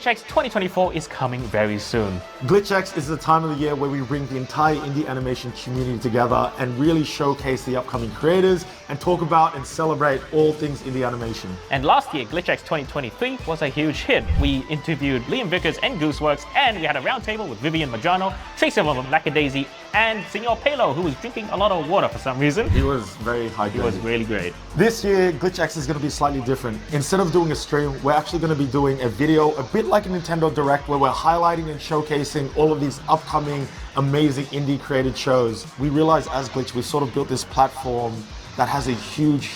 Glitchx 2024 is coming very soon. Glitchx is the time of the year where we bring the entire indie animation community together and really showcase the upcoming creators and talk about and celebrate all things indie animation. And last year, Glitchx 2023 was a huge hit. We interviewed Liam Vickers and Gooseworks, and we had a roundtable with Vivian Majano, Tracy of Lackadaisy, and Senor Palo, who was drinking a lot of water for some reason. He was very hydrated. He was really great. This year, Glitchx is going to be slightly different. Instead of doing a stream, we're actually going to be doing a video, a bit like a Nintendo Direct, where we're highlighting and showcasing all of these upcoming amazing indie created shows. We realize as Glitch, we've sort of built this platform that has a huge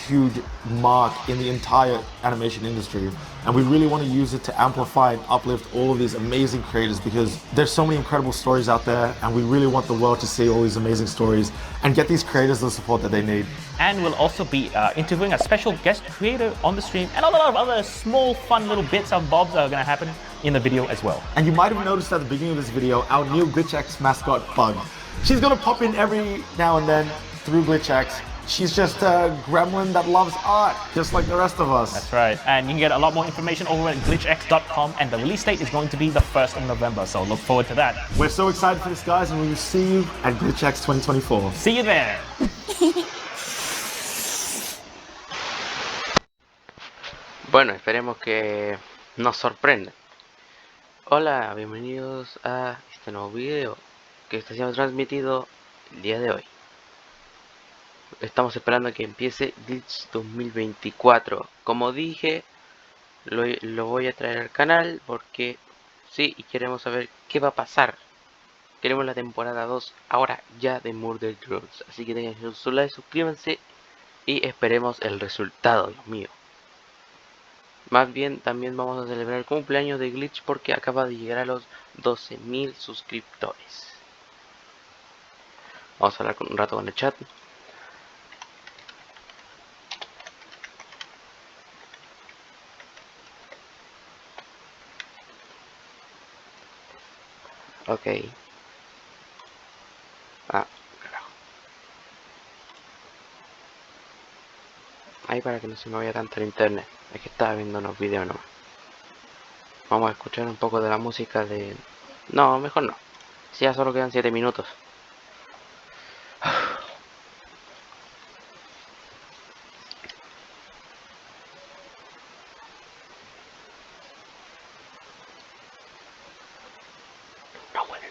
mark in the entire animation industry. And we really want to use it to amplify and uplift all of these amazing creators, because there's so many incredible stories out there, and we really want the world to see all these amazing stories and get these creators the support that they need. And we'll also be interviewing a special guest creator on the stream, and a lot of other small fun little bits and bobs are going to happen in the video as well. And you might have noticed at the beginning of this video, our new Glitchx mascot, Bug. She's going to pop in every now and then through Glitchx. She's just a gremlin that loves art, just like the rest of us. That's right. And you can get a lot more information over at glitchx.com, and the release date is going to be the 1st of November, so look forward to that. We're so excited for this, guys, and we will see you at Glitchx 2024. See you there. Bueno, esperemos que nos sorprenda. Hola, bienvenidos a este nuevo video que está siendo transmitido el día de hoy. Estamos esperando a que empiece Glitchx 2024. Como dije, lo voy a traer al canal porque sí, y queremos saber qué va a pasar. Queremos la temporada 2 ahora ya de Murder Girls. Así que dejen su like, suscríbanse y esperemos el resultado, Dios mío. Más bien, también vamos a celebrar el cumpleaños de Glitch porque acaba de llegar a los 12.000 suscriptores. Vamos a hablar un rato con el chat. Ok. Ah, carajo. Ahí para que no se me vaya tanto el internet. Es que estaba viendo unos videos nomás. Vamos a escuchar un poco de la música de... No, mejor no. Si ya solo quedan 7 minutos. No pueden.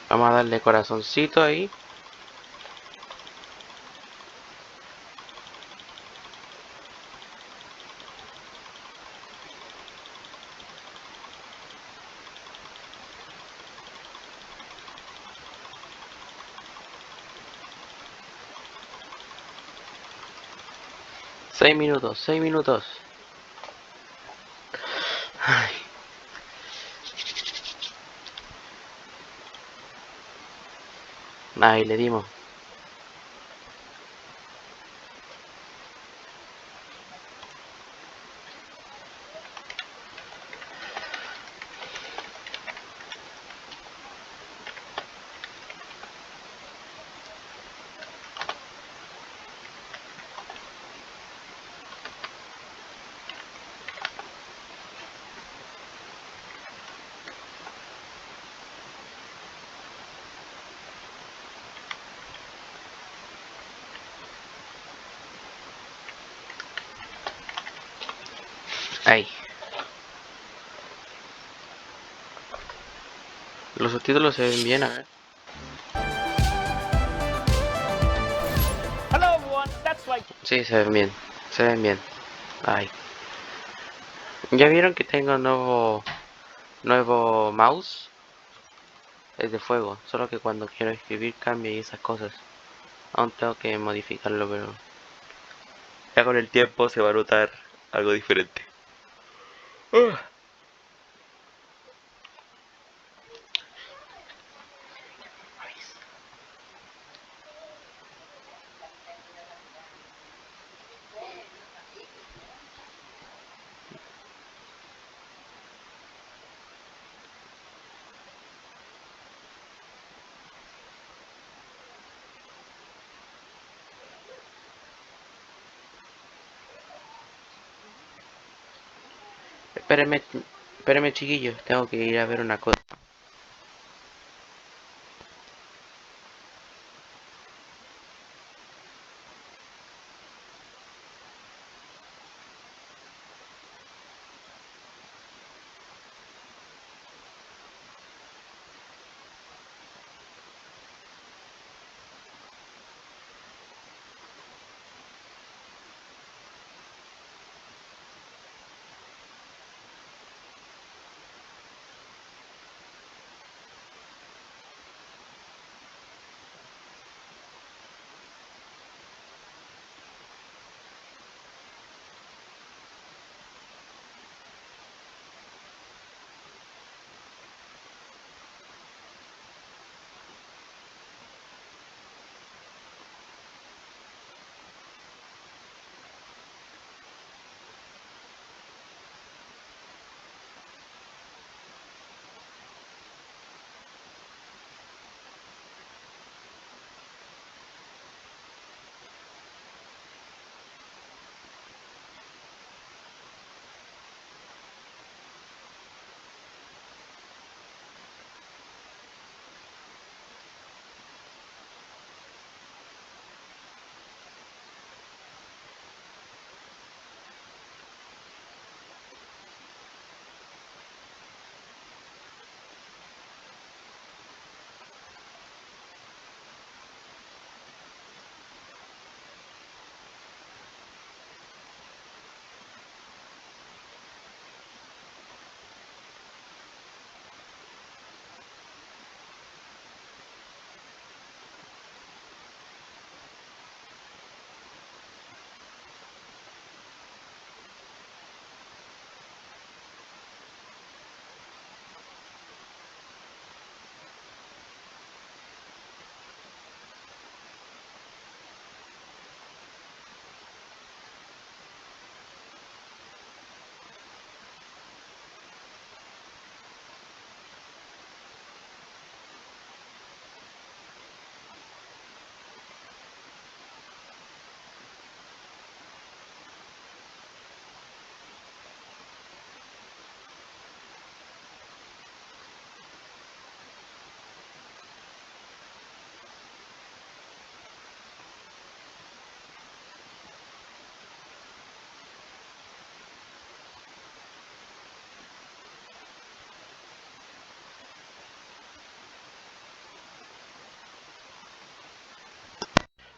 Vamos a darle corazoncito ahí. Seis minutos. Ay. Ahí le dimos. Ahí. Los subtítulos se ven bien, a ver. Hello everyone, that's right. Sí, se ven bien. Ay. ¿Ya vieron que tengo nuevo mouse? Es de fuego, solo que cuando quiero escribir cambia y esas cosas. Aún tengo que modificarlo, pero ya con el tiempo se va a notar algo diferente. Espérenme, espérenme chiquillos, tengo que ir a ver una cosa.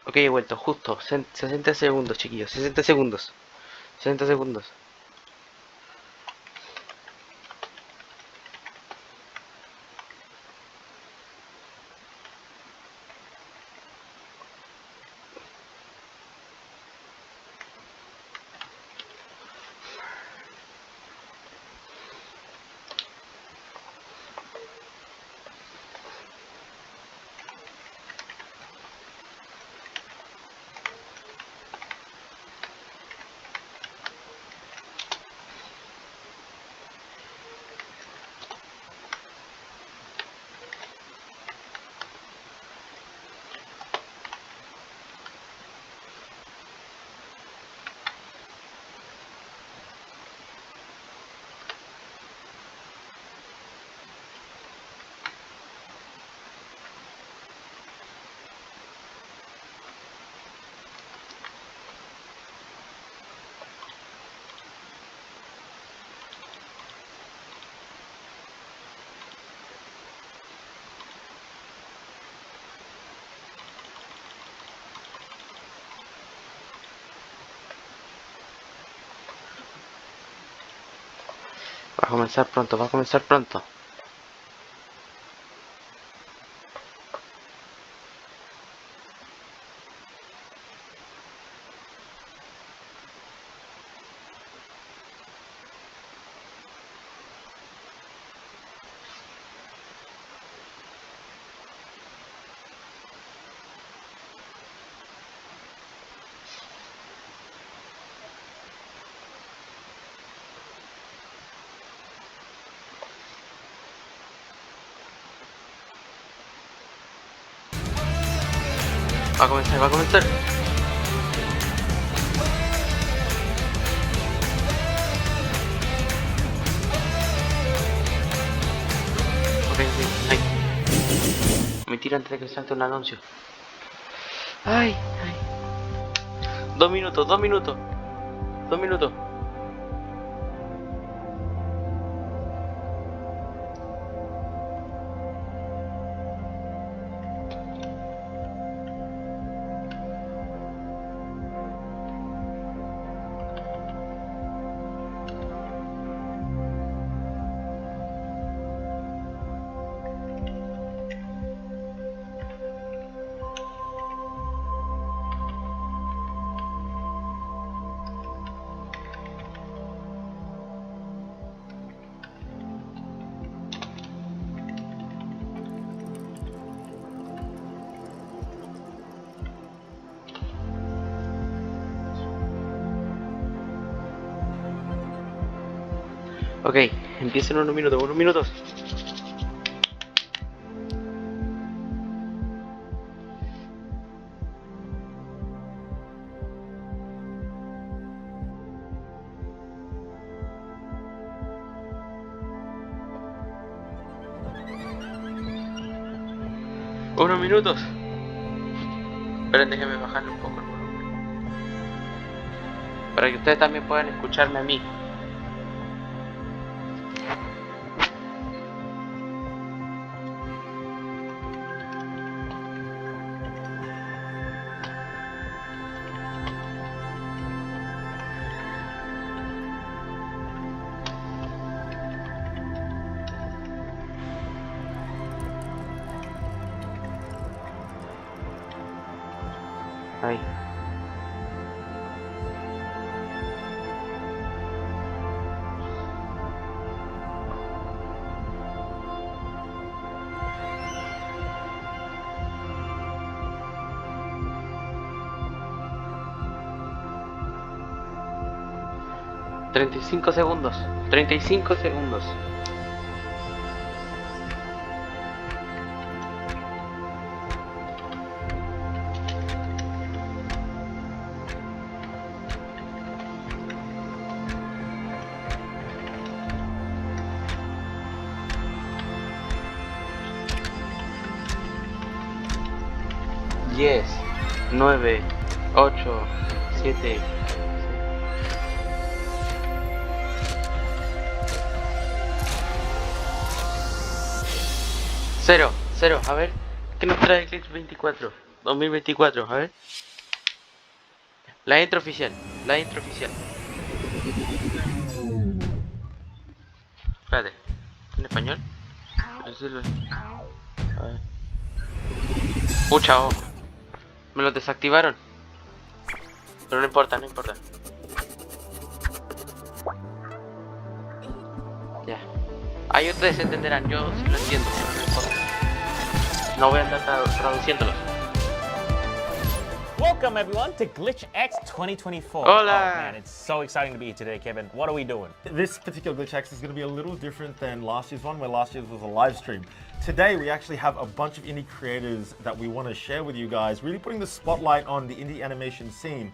Ok, he vuelto, justo, 60 segundos, chiquillos, 60 segundos, 60 segundos. Va a comenzar pronto, va a comenzar pronto. Va a comenzar, va a comenzar. Ok, ahí. Me tira antes de que salte un anuncio. Ay, ay. 2 minutos, 2 minutos. 2 minutos. Ok, empieza en 1 minuto, 1 minuto. Unos minutos. Esperen, déjenme bajarle un poco el volumen. Para que ustedes también puedan escucharme a mí. Ahí. $35 segundos. 35 segundos. Diez, 9, 8, 7. Cero, a ver, ¿qué nos trae Glitchx 2024? A ver. La intro oficial. Espérate, ¿en español? A ver. Pucha, oh. Me lo desactivaron. Pero no importa. Ya. Ahí ustedes entenderán, yo sí lo entiendo, pero no importa. No voy a andar traduciéndolos. Welcome everyone to Glitchx 2024. Hola. Oh man, it's so exciting to be here today, Kevin. What are we doing? This particular Glitchx is going to be a little different than last year's one, where last year's was a live stream. Today, we actually have a bunch of indie creators that we want to share with you guys, really putting the spotlight on the indie animation scene.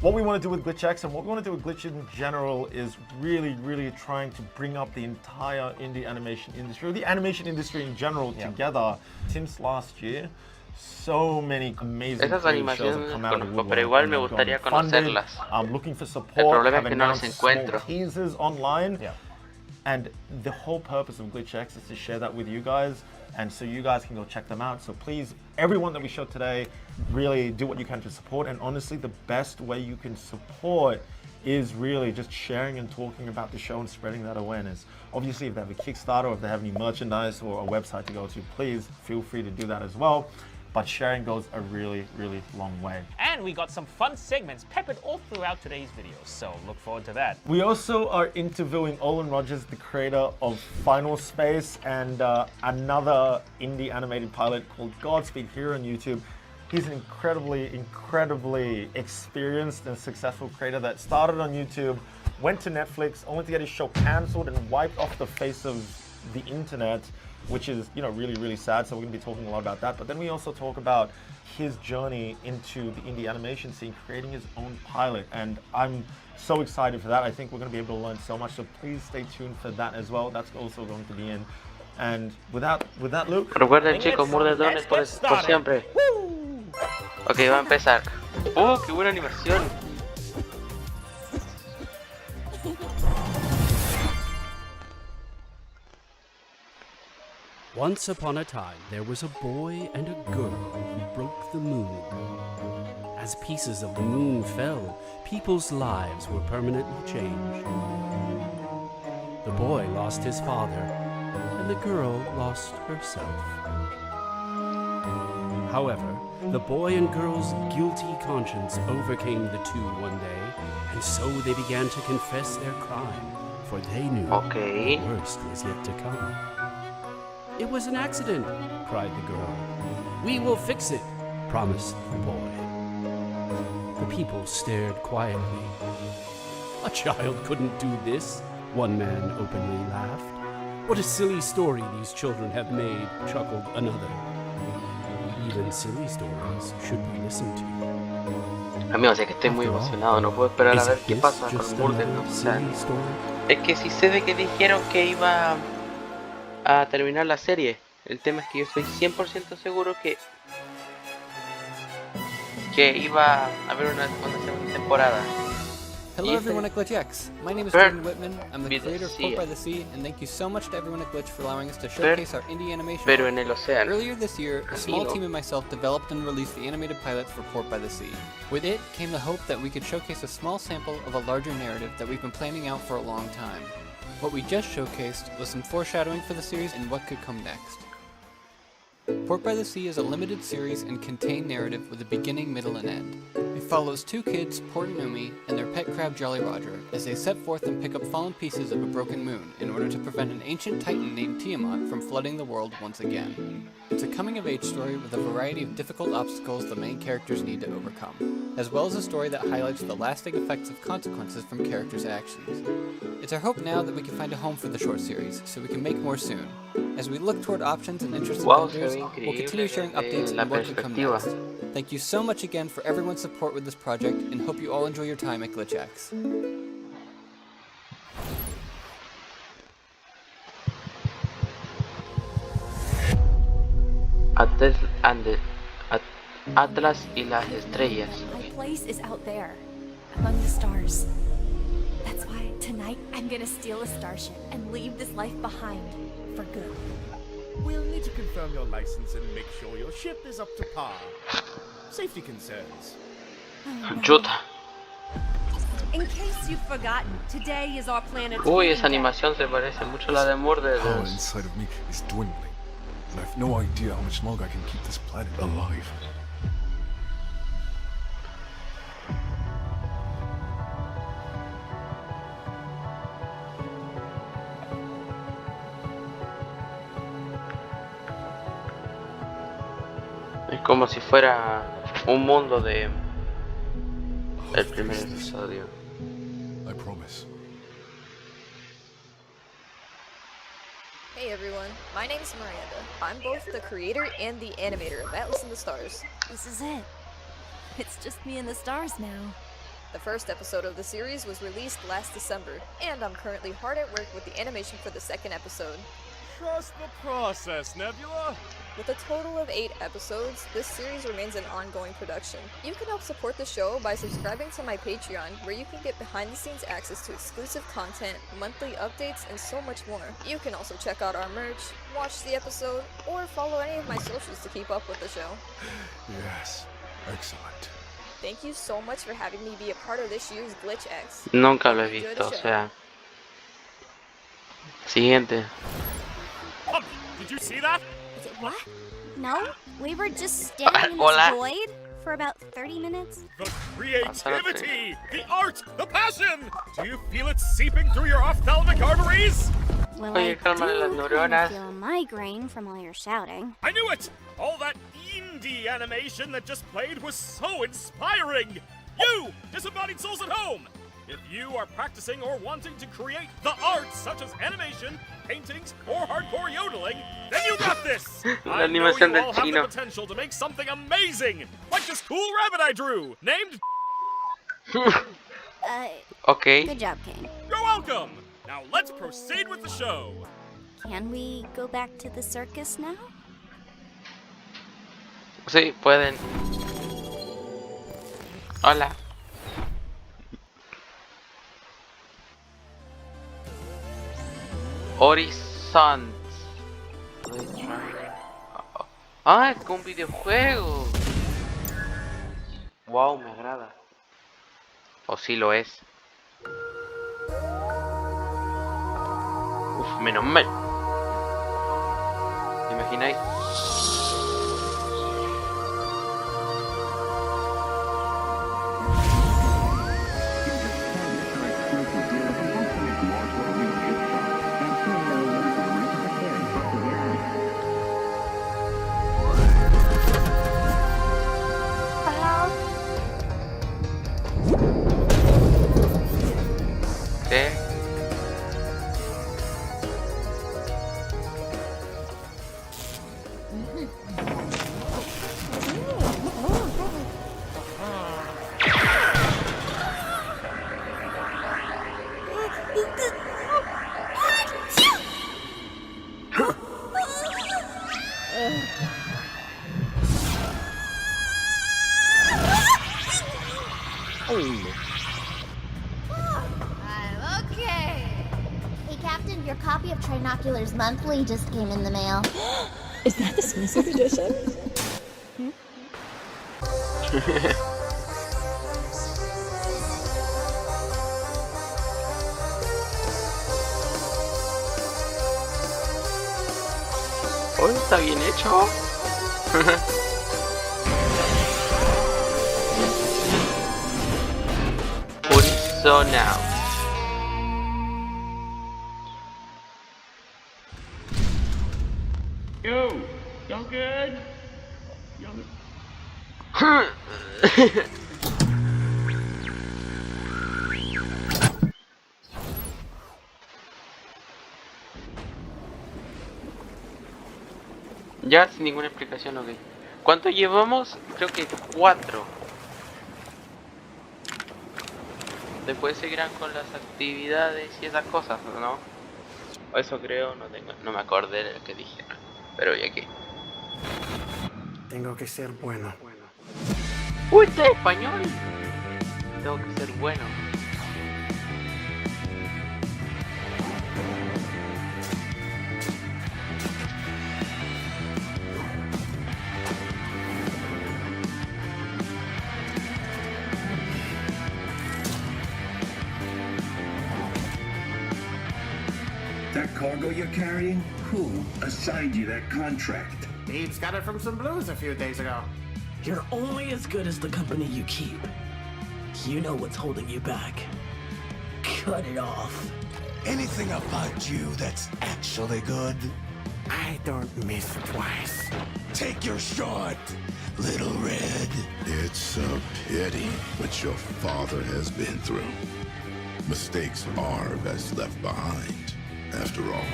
What we want to do with Glitchx and what we want to do with Glitch in general is really trying to bring up the entire indie animation industry, or the animation industry in general, together. Since last year, so many amazing shows have come out of the woodwork, pero igual me gustaría conocerlas. I'm looking for support. El problema have es que no las announced encuentro. small teasers online. And the whole purpose of Glitchx is to share that with you guys, and so you guys can go check them out. So please, everyone that we showed today, really do what you can to support. And honestly, the best way you can support is really just sharing and talking about the show and spreading that awareness. Obviously, if they have a Kickstarter or if they have any merchandise or a website to go to, please feel free to do that as well. But sharing goes a really long way. And we got some fun segments peppered all throughout today's videos, so look forward to that. We also are interviewing Olin Rogers, the creator of Final Space, and another indie animated pilot called Godspeed here on YouTube. He's an incredibly experienced and successful creator that started on YouTube, went to Netflix, only to get his show cancelled and wiped off the face of the internet. which is, you know, really, really sad. So we're gonna be talking a lot about that. But then we also talk about his journey into the indie animation scene, creating his own pilot. And I'm so excited for that. I think we're gonna be able to learn so much. So please stay tuned for that as well. That's also going to be in. And with that, Luke. Recuerden, chicos, mordetones por siempre. Ok, va a empezar. ¡Oh, qué buena animación! Once upon a time, there was a boy and a girl who broke the moon. As pieces of the moon fell, people's lives were permanently changed. The boy lost his father, and the girl lost herself. However, the boy and girl's guilty conscience overcame the two one day, and so they began to confess their crime, for they knew the worst was yet to come. "It was an accident," cried the girl. "We will fix it," promised the boy. The people stared quietly. "A child couldn't do this," one man openly laughed. "What a silly story these children have made," chuckled another. Even silly stories should be listened to. Amigos, es que estoy muy emocionado, no puedo esperar a ver qué pasa con Murder. O sea, es que sí sé de que dijeron que iba a terminar la serie. El tema es que yo estoy 100% seguro que iba a haber una segunda temporada. Hello everyone at Glitchx. My name is Jordan Whitman. I'm the creator of Port by the Sea, and thank you so much to everyone at Glitch for allowing us to showcase our indie animation. Pero en el océano. Earlier this year, a small team and myself developed and released the animated pilot for Port by the Sea. With it came the hope that we could showcase a small sample of a larger narrative that we've been planning out for a long time. What we just showcased was some foreshadowing for the series and what could come next. Port by the Sea is a limited series and contained narrative with a beginning, middle, and end. It follows two kids, Port and Umi, and their pet crab Jolly Roger, as they set forth and pick up fallen pieces of a broken moon in order to prevent an ancient titan named Tiamat from flooding the world once again. It's a coming-of-age story with a variety of difficult obstacles the main characters need to overcome, as well as a story that highlights the lasting effects of consequences from characters' actions. It's our hope now that we can find a home for the short series, so we can make more soon. As we look toward options and interested vendors, we'll continue sharing updates on what could come next. Thank you so much again for everyone's support with this project, and hope you all enjoy your time at Glitchx. Atlas y las estrellas. My place is out there, among the stars. That's why tonight I'm gonna steal a starship and leave this life behind for good. We'll need to confirm your license and make sure your ship is up to par. Safety concerns. Chuta. In case you've forgotten, today is our planet's Uy, esa animación se parece mucho a la de Murder. The power inside of me is dwindling, and I've no idea how much longer I can keep this planet alive. Es como si fuera un mundo de el primer episodio. I promise. Hey everyone, my name is Miranda. I'm both the creator and the animator of Atlas and the Stars. This is it. It's just me and the stars now. The first episode of the series was released last December, and I'm currently hard at work with the animation for the second episode. Trust the process, Nebula. With a total of 8 episodes, this series remains an ongoing production. You can help support the show by subscribing to my Patreon, where you can get behind-the-scenes access to exclusive content, monthly updates, and so much more. You can also check out our merch, watch the episode, or follow any of my socials to keep up with the show. Yes, excellent. Thank you so much for having me be a part of this year's Glitchx. Nunca lo he visto, o sea. Siguiente. Did you see that? Is it what? No, we were just standing in this void for about 30 minutes. The creativity, the art, the passion. Do you feel it seeping through your ophthalmic arteries? Well, I do kind of feel a migraine from all your shouting. I knew it! All that indie animation that just played was so inspiring! You, disembodied souls at home! If you are practicing or wanting to create the arts such as animation, paintings, or hardcore yodeling, then you got this! I know you all have the potential to make something amazing! Like this cool rabbit I drew, named... Okay. Good job, King. You're welcome! Now let's proceed with the show! Can we go back to the circus now? Sí, pueden. Hola. Horizons. Ah, es un videojuego. Wow, me agrada. O sí lo es. Uf, menos mal. ¿Te imagináis? Trinoculars Monthly just came in the mail. Is that the Smithsonian edition? Oh, está bien hecho. Horizonal. Yo, y'all good? Ya, sin ninguna explicación, ok. ¿Cuánto llevamos? Creo que 4. Después seguirán con las actividades y esas cosas, ¿no? O eso creo, no me acordé de lo que dije, ¿no? Pero ya que... Tengo que ser bueno. ¡Uy, está español! Tengo que ser bueno. That cargo you're carrying? Who assigned you that contract? Beebs got it from some blues a few days ago. You're only as good as the company you keep. You know what's holding you back. Cut it off. Anything about you that's actually good? I don't miss twice. Take your shot, Little Red. It's a pity what your father has been through. Mistakes are best left behind, after all.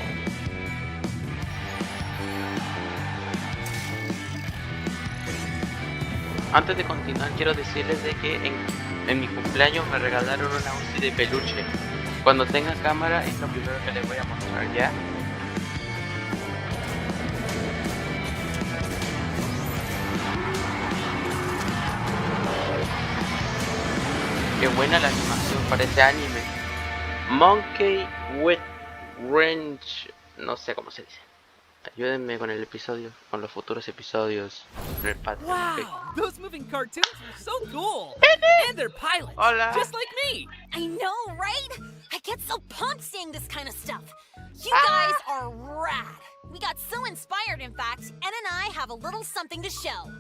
Antes de continuar, quiero decirles de que en mi cumpleaños me regalaron una Uzi de peluche. Cuando tenga cámara es lo primero que les voy a mostrar, ¿ya? Qué buena la animación para este anime. Monkey with Wrench, no sé cómo se dice. Ayúdenme con el episodio, con los futuros episodios. Wow, those moving cartoons are so cool. And they're pilots, Hola. just like me. I know, right? I get so pumped seeing this kind of stuff. You guys are rad. We got so inspired, in fact, En and I have a little something to show.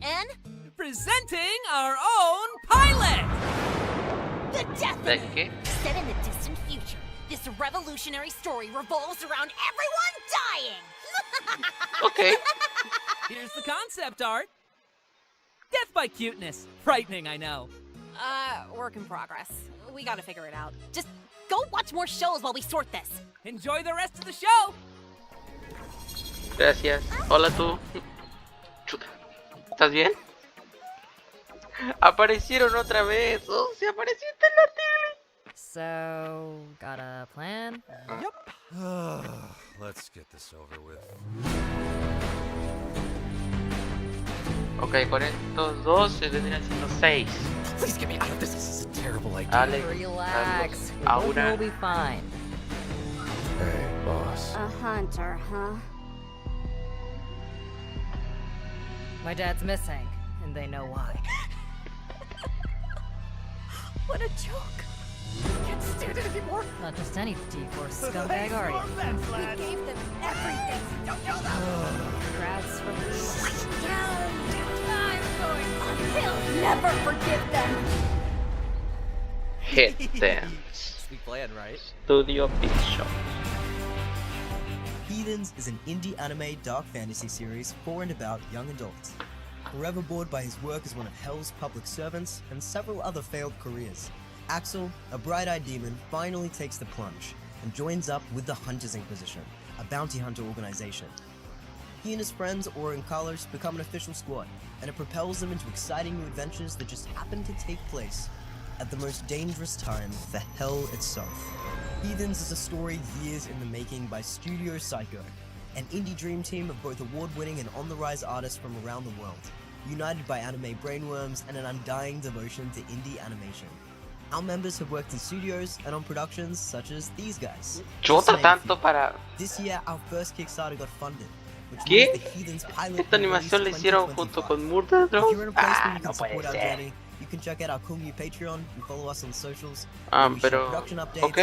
En? Presenting our own pilot! The Death ¿De qué? Set in the distant future, this revolutionary story revolves around everyone dying. Okay. Here's the concept art. Death by cuteness. Frightening, I know. Work in progress. We gotta figure it out. Just go watch more shows while we sort this. Enjoy the rest of the show. Gracias. Hola tú. Chuta. ¿Estás bien? Aparecieron otra vez. Oh, se apareciste en la tele. So, got a plan? Yep. Let's get this over with. Ok, con estos dos se tendrían siendo 6. Please get me out of this. This is a terrible idea. Alex, Relax. Carlos, Aura. We'll be fine. Hey, boss. A hunter, huh? My dad's missing, and they know why. What a joke. I can't stand it anymore. Not just any D-Force scumbag, are you? We gave them everything. Don't you know? Congrats for Down. I'm going. He'll never forgive them. Hit them. Sweet plan, right? Studio Picture. Heathens is an indie anime dark fantasy series for and about young adults. Forever bored by his work as one of Hell's public servants and several other failed careers, Axel, a bright-eyed demon, finally takes the plunge and joins up with the Hunters Inquisition, a bounty hunter organization. He and his friends, Aura and Carlos, become an official squad, and it propels them into exciting new adventures that just happen to take place at the most dangerous time for Hell itself. Heathens is a story years in the making by Studio Psycho, an indie dream team of both award-winning and on-the-rise artists from around the world, united by anime brainworms and an undying devotion to indie animation. Our members have worked in studios and on productions such as these guys. Chota tanto para... This year, our first Kickstarter got funded, which ¿Qué? means the Heathens pilot Esta will be animación la released hicieron 2025. junto con Murder Drone. If you're in a place where you No can puede support our ser. journey, you can check out our cool new Patreon and follow us on socials. Pero... Ok,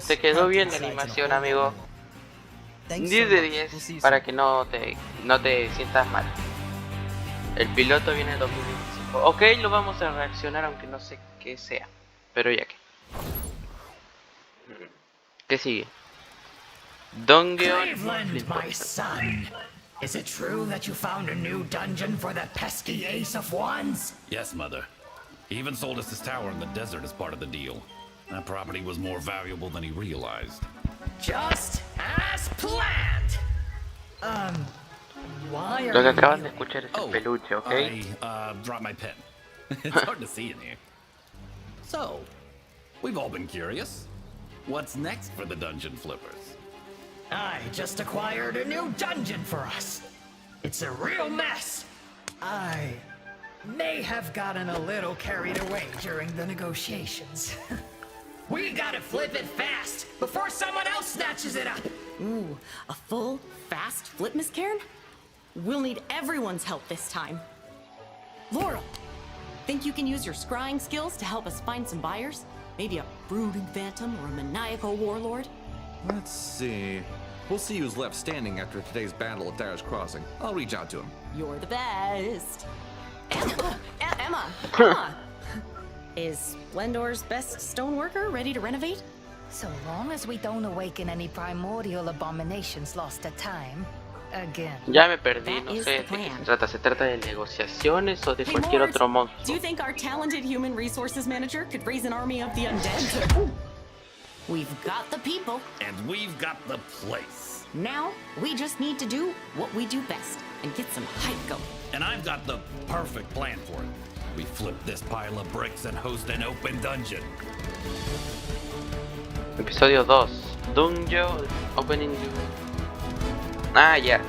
te quedó bien la animación, amigo. 10 de 10 para que no te sientas mal. El piloto viene en 2025. Ok, lo vamos a reaccionar aunque no sé qué sea. Pero ya que. ¿Qué sigue? Cleveland, my son. Is it true that you found a new dungeon for the pesky Ace of Wands? Yes, Mother. He even sold us his tower in the desert as part of the deal. That property was more valuable than he realized. Just as planned. Why Lo que are acaban you... de escuchar es el peluche, ¿ok? I dropped my pen. It's hard to see in here. So, we've all been curious. What's next for the Dungeon Flippers? I just acquired a new dungeon for us. It's a real mess. I may have gotten a little carried away during the negotiations. We gotta flip it fast before someone else snatches it up. Ooh, a full, fast flip, Miss Karen? We'll need everyone's help this time. Laurel, think you can use your scrying skills to help us find some buyers? Maybe a brooding phantom or a maniacal warlord? Let's see. We'll see who's left standing after today's battle at Dyer's Crossing. I'll reach out to him. You're the best. Emma. Is Splendor's best stoneworker ready to renovate? So long as we don't awaken any primordial abominations lost to time. Again. Ya me perdí, no sé de qué se trata. ¿Se trata de negociaciones o de cualquier otro Do monstruo? you think our talented human resources manager could raise an army of the undead? We've got the people. And we've got the place. Now, we just need to do what we do best and get some hype going. And I've got the perfect plan for it. We flip this pile of bricks and host an open dungeon. Episodio 2. Dungeon Opening. Ah, ya.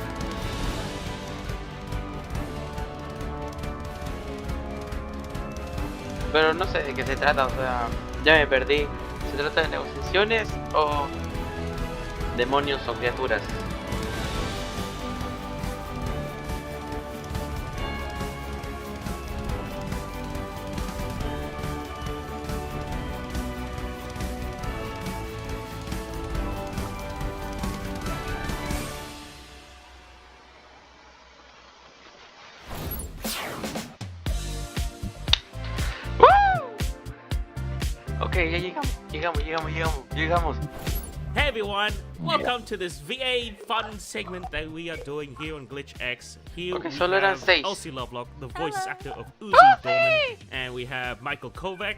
Pero no sé de qué se trata, o sea, ya me perdí. ¿Se trata de negociaciones o demonios o criaturas? Ok, ya llegamos. everyone, welcome to this VA fun segment that we are doing here on Glitchx. Here we have Elsie Lovelock, the voice actor of Uzi Dorman, and we have Michael Kovac,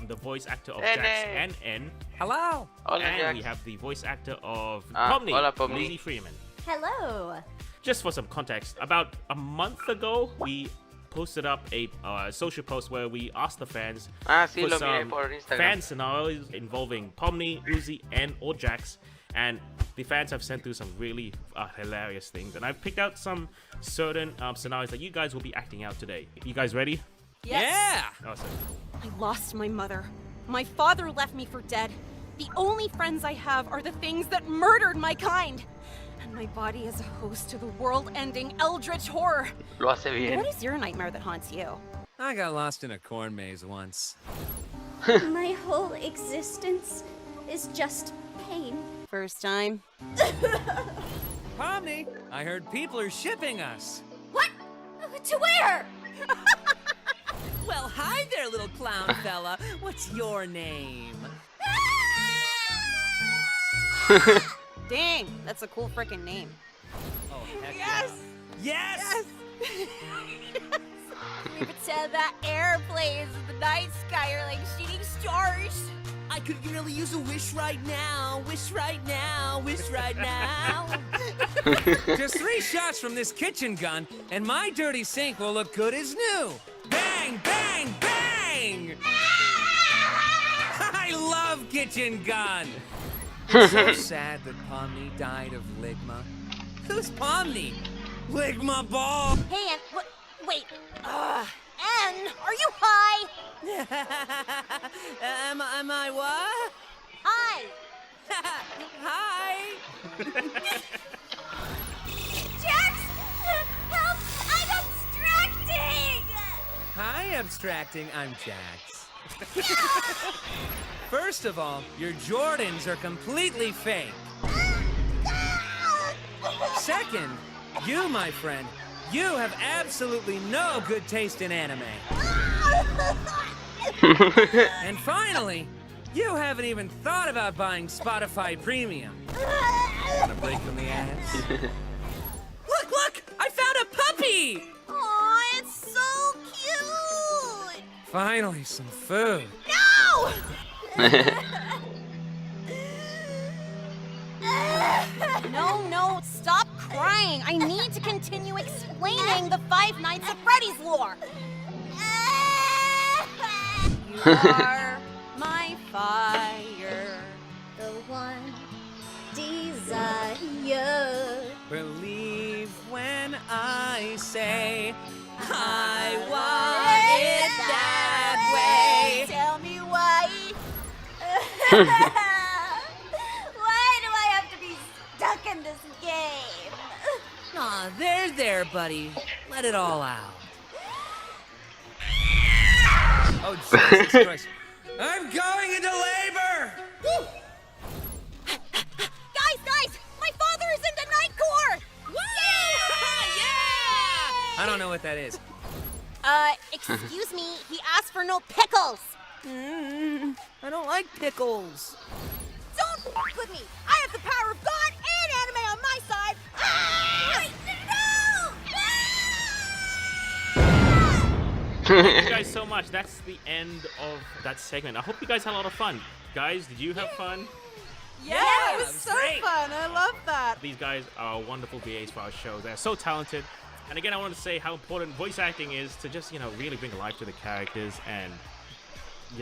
the voice actor of Jax and N. Hello. And we have the voice actor of Pomni, Lizzie Freeman. Hello. Just for some context, about a month ago, we posted up a social post where we asked the fans for some fan scenarios involving Pomni, Uzi, and or Jax, and the fans have sent through some really hilarious things, and I've picked out some certain scenarios that you guys will be acting out today. You guys ready? Yes. Yeah! Awesome. I lost my mother. My father left me for dead. The only friends I have are the things that murdered my kind. And my body is a host to the world-ending eldritch horror. Lo hace bien. What is your nightmare that haunts you? I got lost in a corn maze once. My whole existence is just pain. First time. Pomni, I heard people are shipping us. What? To where? Well, hi there, little clown fella. What's your name? Dang, that's a cool freaking name. Oh, heck yes! Yeah. Yes! Yes! We pretend that airplanes in the night sky are like shooting stars. I could really use a wish right now. Wish right now. Wish right now. Just 3 shots from this kitchen gun, and my dirty sink will look good as new. Bang, bang, bang! I love kitchen gun. It's so sad that Pomni died of ligma. Who's Pomni? Ligma ball. Hey, Ann, wait. Ann, are you high? Am I what? Hi. Hi. Jax! Help! I'm abstracting! Hi, abstracting. I'm Jax. First of all, your Jordans are completely fake. Second, you, my friend, you have absolutely no good taste in anime. And finally, you haven't even thought about buying Spotify Premium. Wanna break from the ass? Look! I found a puppy! Aw, it's so cute! Finally, some food. No! No, stop crying. I need to continue explaining the Five Nights at Freddy's lore. You are my fire. The one desire. Believe when I say I want it that way. Tell me why. Why do I have to be stuck in this game? Aw, there, buddy. Let it all out. Oh, Jesus Christ. I'm going into labor! Guys! My father is in the Night Corps! Yeah! I don't know what that is. Excuse me, he asked for no pickles! I don't like pickles. Don't with me! I have the power of God and anime on my side! Thank you guys so much. That's the end of that segment. I hope you guys had a lot of fun. Guys, did you have fun? Yeah, it was so fun. I love that. These guys are wonderful VAs for our show. They're so talented. And again, I want to say how important voice acting is to just, really bring life to the characters and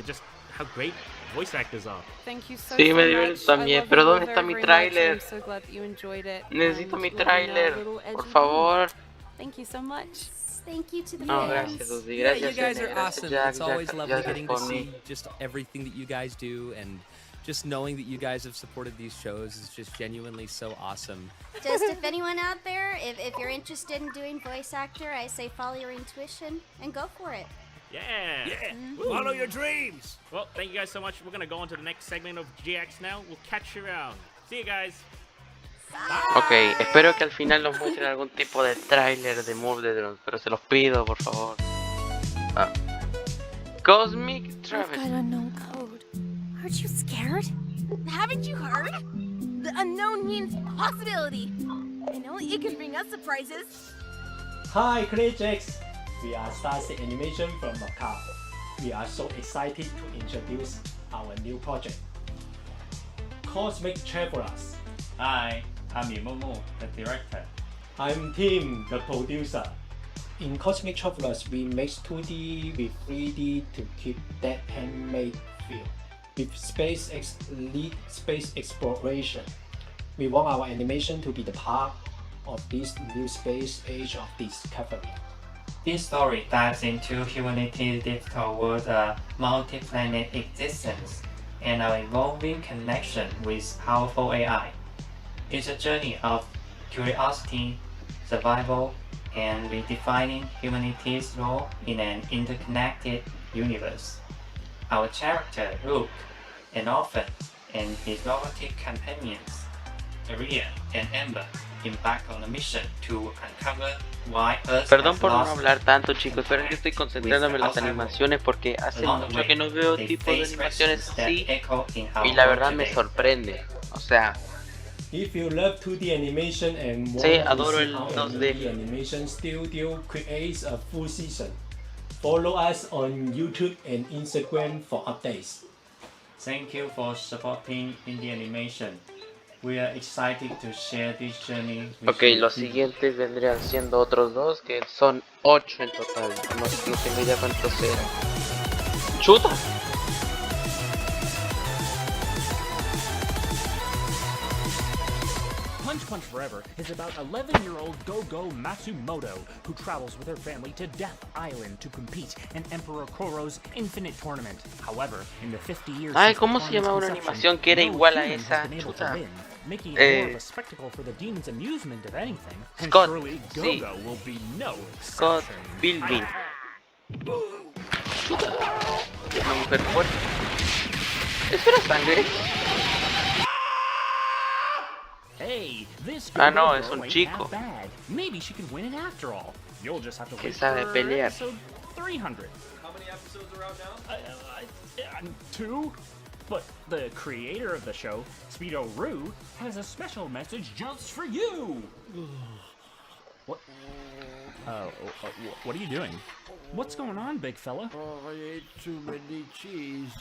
just how great voice actors are. Thank you so, Sí, so me divierto también, pero ¿dónde está mi tráiler? I'm so glad that you enjoyed it. Necesito mi tráiler, por favor. Thank you so much. Thank you to the No, fans. gracias, Uzi. Yeah, Gracias, you guys are gracias, awesome. Jack, It's always lovely gracias, getting to Pomni. see just everything that you guys do, and just knowing that you guys have supported these shows is just genuinely so awesome. Just if anyone out there, if you're interested in doing voice actor, I say follow your intuition and go for it. Yeah! Follow your dreams! Well, thank you guys so much. We're going to go on to the next segment of GX now. We'll catch you around. See you guys. Ok, espero que al final nos muestren algún tipo de tráiler de Move the Drones, pero se los pido, por favor. Cosmic Travel. I've got unknown code. Aren't you scared? Haven't you heard? The unknown means possibility. And only it can bring us surprises. Hi, Glitchx. We are Starseed Animation from Macau. We are so excited to introduce our new project, Cosmic Travelers. Hi, I'm Momo, the director. I'm Tim, the producer. In Cosmic Travelers, we mix 2D with 3D to keep that handmade feel. With SpaceX lead space exploration, we want our animation to be the part of this new space age of discovery. This story dives into humanity's drift toward a multi-planet existence and our evolving connection with powerful AI. It's a journey of curiosity, survival, and redefining humanity's role in an interconnected universe. Our character, Rook, an orphan, and his robotic companions, Maria and Amber, embark on a mission to uncover why Earth Perdón has por no lost hablar tanto, chicos, pero es que estoy concentrándome en las animaciones porque hace mucho que no veo tipo de animaciones así y la verdad me sorprende. O sea, if you love 2D animation and want sí, to adoro see el how a 2D. movie animation studio creates a full season, follow us on YouTube and Instagram for updates. Thank you for supporting indie animation. We are excited to share this journey with Ok, you. los siguientes vendrían siendo otros dos, que son 8 en total. No tengo idea cuántos eran. ¡Chuta! Punch Forever is about 11-year-old Go-Go Matsumoto, who travels with her family to Death Island to compete in Emperor Koro's Infinite Tournament. However, in the 50 years Ay, since ¿cómo the se llamaba una tournament's animación que era inception, igual a no human esa? has been able to Chuta. win, making it more of a spectacle for the demon's amusement, if anything. And Scott, surely sí. Go-Go will be no Scott exception. Pilgrim. Una mujer fuerte. ¿Eso era sangre? Hey, this Ah, no, Go-Go es un ain't chico. that bad. Maybe she can win it after all. You'll just have to Que wait sabe for pelear. episode 300. How many episodes are out now? 2? But the creator of the show, Speedo Roo, has a special message just for you! What? What are you doing? What's going on, big fella? Oh, I ate too many cheese.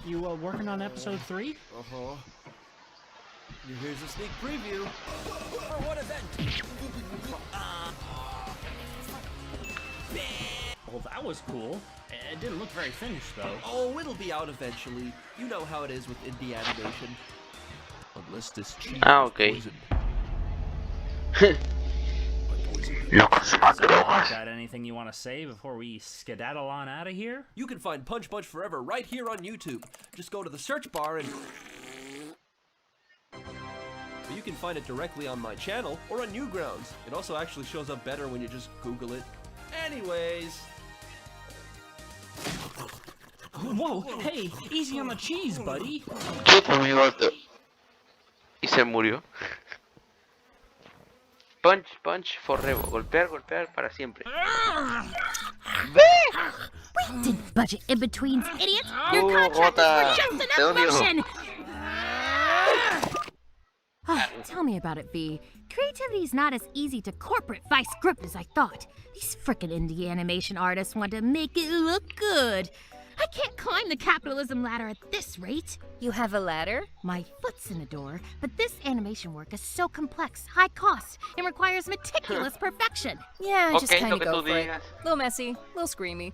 You working on episode 3? Uh-huh. Here's a sneak preview. For what event? Well, that was cool. It didn't look very finished, though. Oh, it'll be out eventually. You know how it is with indie animation. Unless this cheese Ah, ok. Locos Got anything you want to say before we skedaddle on out of here? You can find Punch Forever right here on YouTube. Just go to the search bar and... You can find it directly on my channel or on Newgrounds. It also actually shows up better when you just Google it. Anyways... Whoa, hey, easy on the cheese, buddy. Y se murió. Punch Forever. Golpear para siempre. We didn't budget in-betweens, idiots! Your contract Gota. is for just Te an odio. emotion! Tell me about it, V. Creativity's not as easy to corporate vice grip as I thought. These frickin' indie animation artists want to make it look good. I can't climb the capitalism ladder at this rate. You have a ladder? My foot's in the door, but this animation work is so complex, high cost, and requires meticulous perfection. Yeah, just Okay, kind lo of que go tú for it. digas. Little messy, little screamy.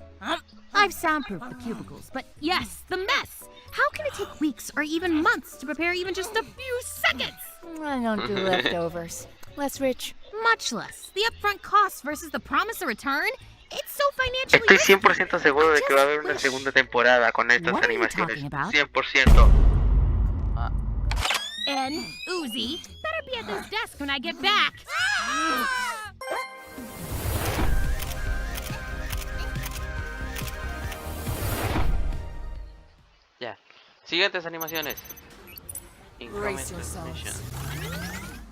I've soundproofed the cubicles, but yes, the mess. How can it take weeks or even months to prepare even just a few seconds? I don't do leftovers. Less rich. Much less. The upfront cost versus the promise of return? It's so financially Estoy risky. 100% seguro de que va a haber una segunda temporada con estas What are you animaciones. talking about? 100%. And Uzi better be at this desk when I get back. Ya. Siguientes animaciones. Brace yourselves. Incoming.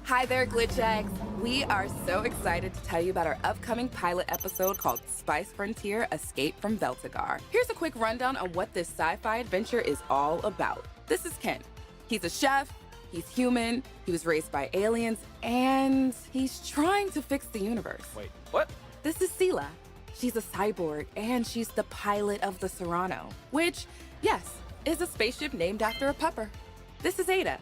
Hi there, Glitchx. We are so excited to tell you about our upcoming pilot episode called Spice Frontier: Escape from Veltigar. Here's a quick rundown on what this sci-fi adventure is all about. This is Ken. He's a chef, He's human, he was raised by aliens, and he's trying to fix the universe. Wait, what? This is Sela. She's a cyborg, and she's the pilot of the Serrano, which, yes, is a spaceship named after a pupper. This is Ada.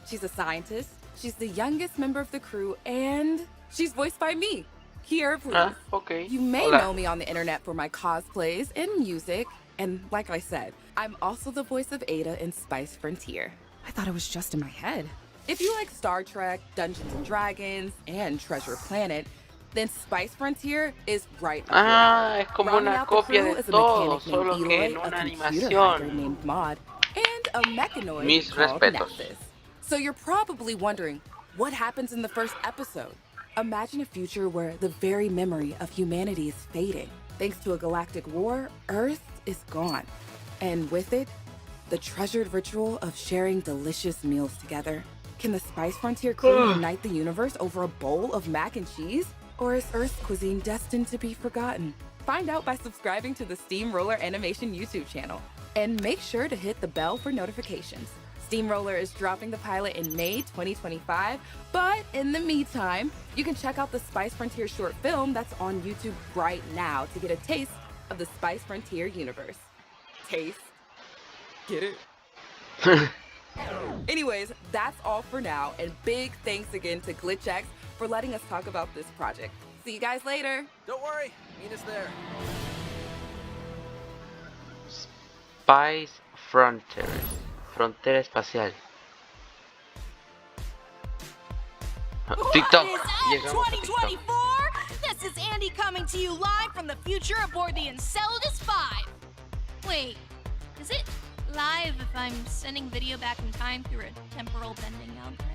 She's a scientist, she's the youngest member of the crew, and she's voiced by me, Kiera, please. Okay. You may know me on the internet for my cosplays and music, and like I said, I'm also the voice of Ada in Spice Frontier. I thought it was just in my head. If you like Star Trek, Dungeons and Dragons, and Treasure Planet, then Spice Frontier is right up your es como una copia de todo, solo que en una animación. Named Maud, and a mechanoid Mis called respetos. Nexus. So you're probably wondering, what happens in the first episode? Imagine a future where the very memory of humanity is fading. Thanks to a galactic war, Earth is gone. And with it, the treasured ritual of sharing delicious meals together. Can the Spice Frontier crew unite the universe over a bowl of mac and cheese? Or is Earth's cuisine destined to be forgotten? Find out by subscribing to the Steamroller Animation YouTube channel. And make sure to hit the bell for notifications. Steamroller is dropping the pilot in May 2025, but in the meantime, you can check out the Spice Frontier short film that's on YouTube right now to get a taste of the Spice Frontier universe. Taste. Get it? Anyways, that's all for now, and big thanks again to Glitchx for letting us talk about this project. See you guys later. Don't worry, meet us there. Spice Frontier. Frontera espacial. TikTok. Llegamos a TikTok. 2024? This is Andy coming to you live from the future aboard the Enceladus 5. Wait, is it live if I'm sending video back in time through a temporal bending algorithm?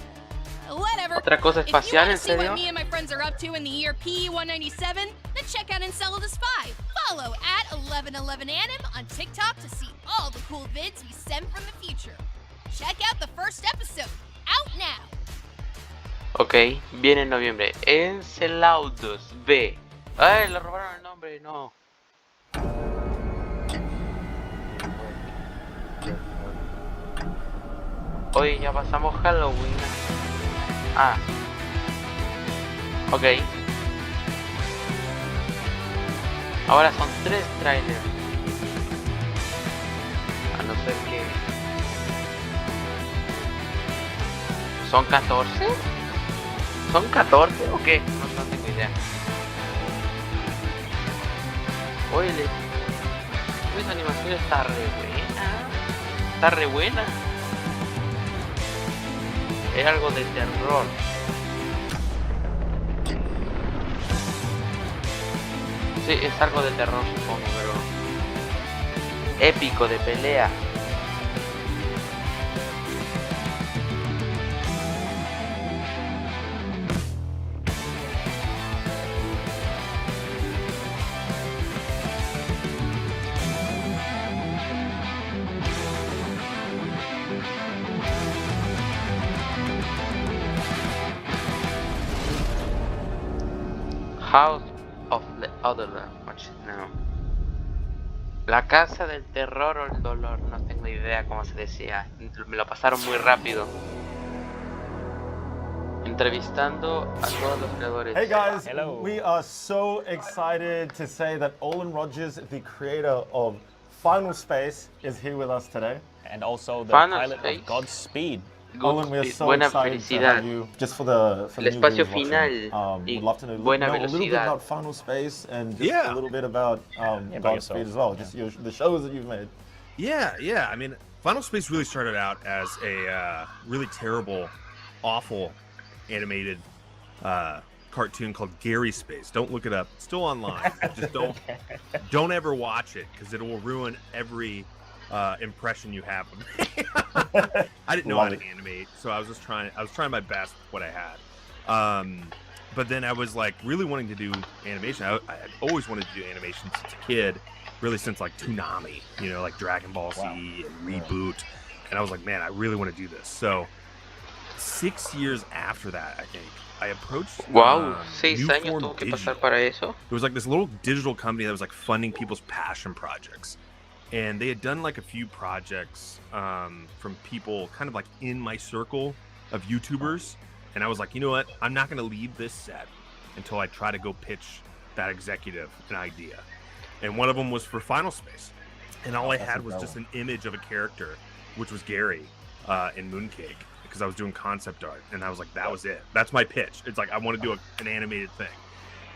Whatever. Otra cosa espacial, ¿en If you want to see serio? what me and my friends are up to in the year P197, then check out Enceladus 5. Follow at 1111anim on TikTok to see all the cool vids we send from the future. Check out the first episode, out now. Ok, viene en noviembre. Enceladus B. Ay, le robaron el nombre, no. Oye, ya pasamos Halloween. Ah. Ok. Ahora son 3 trailers. A no ser que... ¿Son 14? ¿Son 14 o qué? No tengo idea. Oye, esa animación está re buena. Está re buena. Es algo de terror. Sí, es algo de terror, supongo, pero... épico, de pelea. House of the Other Watch now. La casa del terror o el dolor, no tengo idea cómo se decía. Me lo pasaron muy rápido. Entrevistando a todos los creadores. Hey guys, we are so excited to say that Olin Rogers, the creator of Final Space, is here with us today. And also the Final pilot Space? of Godspeed. Olin, we're so Buena excited to felicidad. have you just for the El new espacio viewers final watching. y We'd love to know buena a little bit velocidad. about Final Space and just Yeah. a little bit about about Godspeed yourself. as well. Just the shows that you've made. Yeah. I mean, Final Space really started out as a really terrible, awful animated cartoon called Gary Space. Don't look it up. It's still online. Just don't ever watch it because it will ruin every impression you have of me. I didn't know how Love to it. animate, so I was trying my best with what I had. But then I was like really wanting to do animation. I had always wanted to do animation since a kid, really since like Toonami, you know, like Dragon Ball Z and Reboot. And I was like, man, I really want to do this. So 6 years after that, I think, I approached Wow, 6 New años Form tuvo que Digital. pasar para eso. There was like this little digital company that was like funding people's passion projects. And they had done like a few projects from people kind of like in my circle of YouTubers, and I was like, you know what? I'm not going to leave this set until I try to go pitch that executive an idea. And one of them was for Final Space. And all I had was just an image of a character, which was Gary in Mooncake, because I was doing concept art. And I was like, that was it. That's my pitch. It's like, I want to do an animated thing.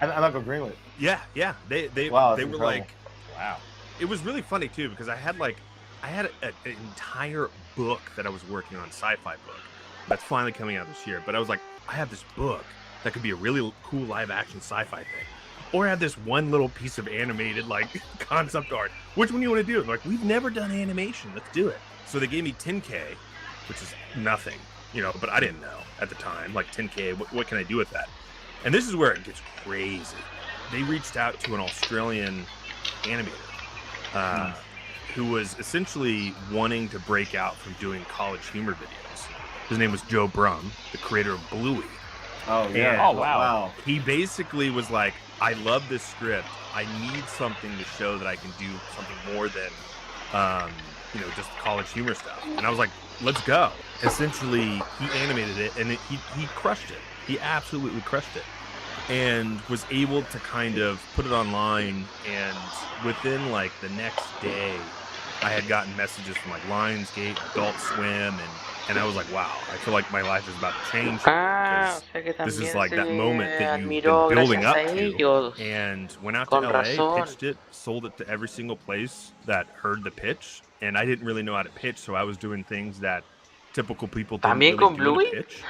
And I got greenlit. Yeah. They were incredible. like, wow. It was really funny too, because I had an entire book that I was working on, sci-fi book, that's finally coming out this year. But I was like, I have this book that could be a really cool live action sci-fi thing. Or I have this one little piece of animated concept art. Which one do you want to do? They're like, we've never done animation. Let's do it. So they gave me 10K, which is nothing, but I didn't know at the time. Like 10K, what can I do with that? And this is where it gets crazy. They reached out to an Australian animator who was essentially wanting to break out from doing college humor videos. His name was Joe Brum, the creator of Bluey. Oh, yeah. Oh, wow. He basically was like, I love this script. I need something to show that I can do something more than, just college humor stuff. And I was like, let's go. Essentially, he animated it, and he crushed it. He absolutely crushed it. And was able to kind of put it online, and within the next day, I had gotten messages from Lionsgate, Adult Swim, and I was like, wow, I feel like my life is about to change. This is like that moment that you've been building up to. And went out to LA, pitched it, sold it to every single place that heard the pitch. And I didn't really know how to pitch, so I was doing things that typical people didn't really do to pitch.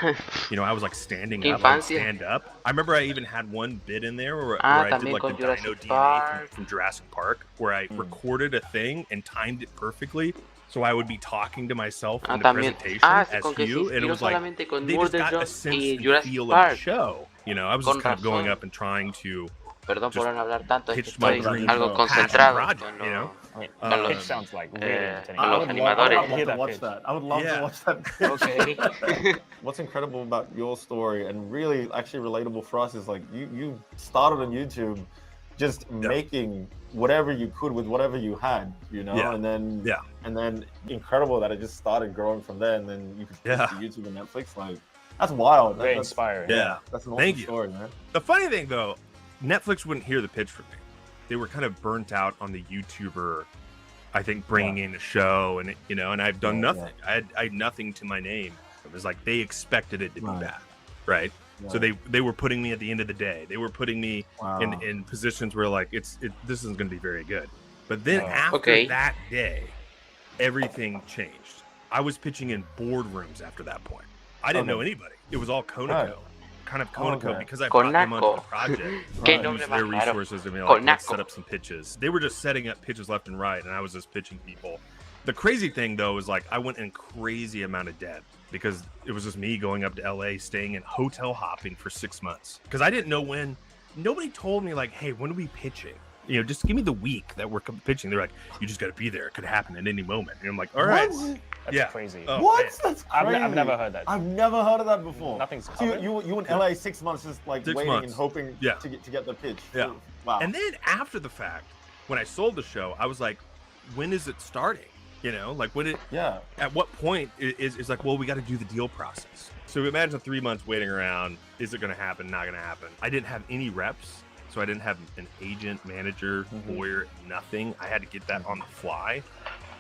I was standing up, I would stand up. I remember I even had one bit in there where I did the Dino DNA from Jurassic Park, where I recorded a thing and timed it perfectly. So I would be talking to myself in the presentation as Hugh, and it was like, they just got a sense and feel of the show. I was just kind of going up and trying to pitch my dream passion project, Pitch sounds like really entertaining. I would love to watch that. I would love to watch that. Okay. What's incredible about your story, and really actually relatable for us, is you started on YouTube just making whatever you could with whatever you had, and then incredible that it just started growing from there, and then you could pitch to YouTube and Netflix. That's wild. Very inspiring. Yeah. That's an awesome story, man. The funny thing though, Netflix wouldn't hear the pitch from me. They were kind of burnt out on the YouTuber, I think, bringing in a show, and and I've done nothing. I had nothing to my name. It was like they expected it to be bad, right? Yeah. So they were putting me at the end of the day. They were putting me in positions where this isn't going to be very good. But then after that day, everything changed. I was pitching in boardrooms after that point. I didn't know anybody. It was all Konako. Kind of Konako, because I brought them onto the project. Used their resources to be like, let's set up some pitches. They were just setting up pitches left and right, and I was just pitching people. The crazy thing though was I went in crazy amount of debt because it was just me going up to LA, staying in hotel hopping for 6 months, because I didn't know when. Nobody told me hey, when are we pitching? Just give me the week that we're pitching. They're like, you just got to be there. It could happen at any moment. And I'm like, all right. That's crazy. Oh, what? Man. That's crazy. I've never heard that. I've never heard of that before. Nothing's so you in LA 6 months just waiting and hoping to get the pitch. Yeah. Wow. And then after the fact, when I sold the show, I was like, when is it starting? At what point is well, we got to do the deal process. So imagine 3 months waiting around. Is it going to happen? Not going to happen. I didn't have any reps. So I didn't have an agent, manager, lawyer, nothing. I had to get that on the fly.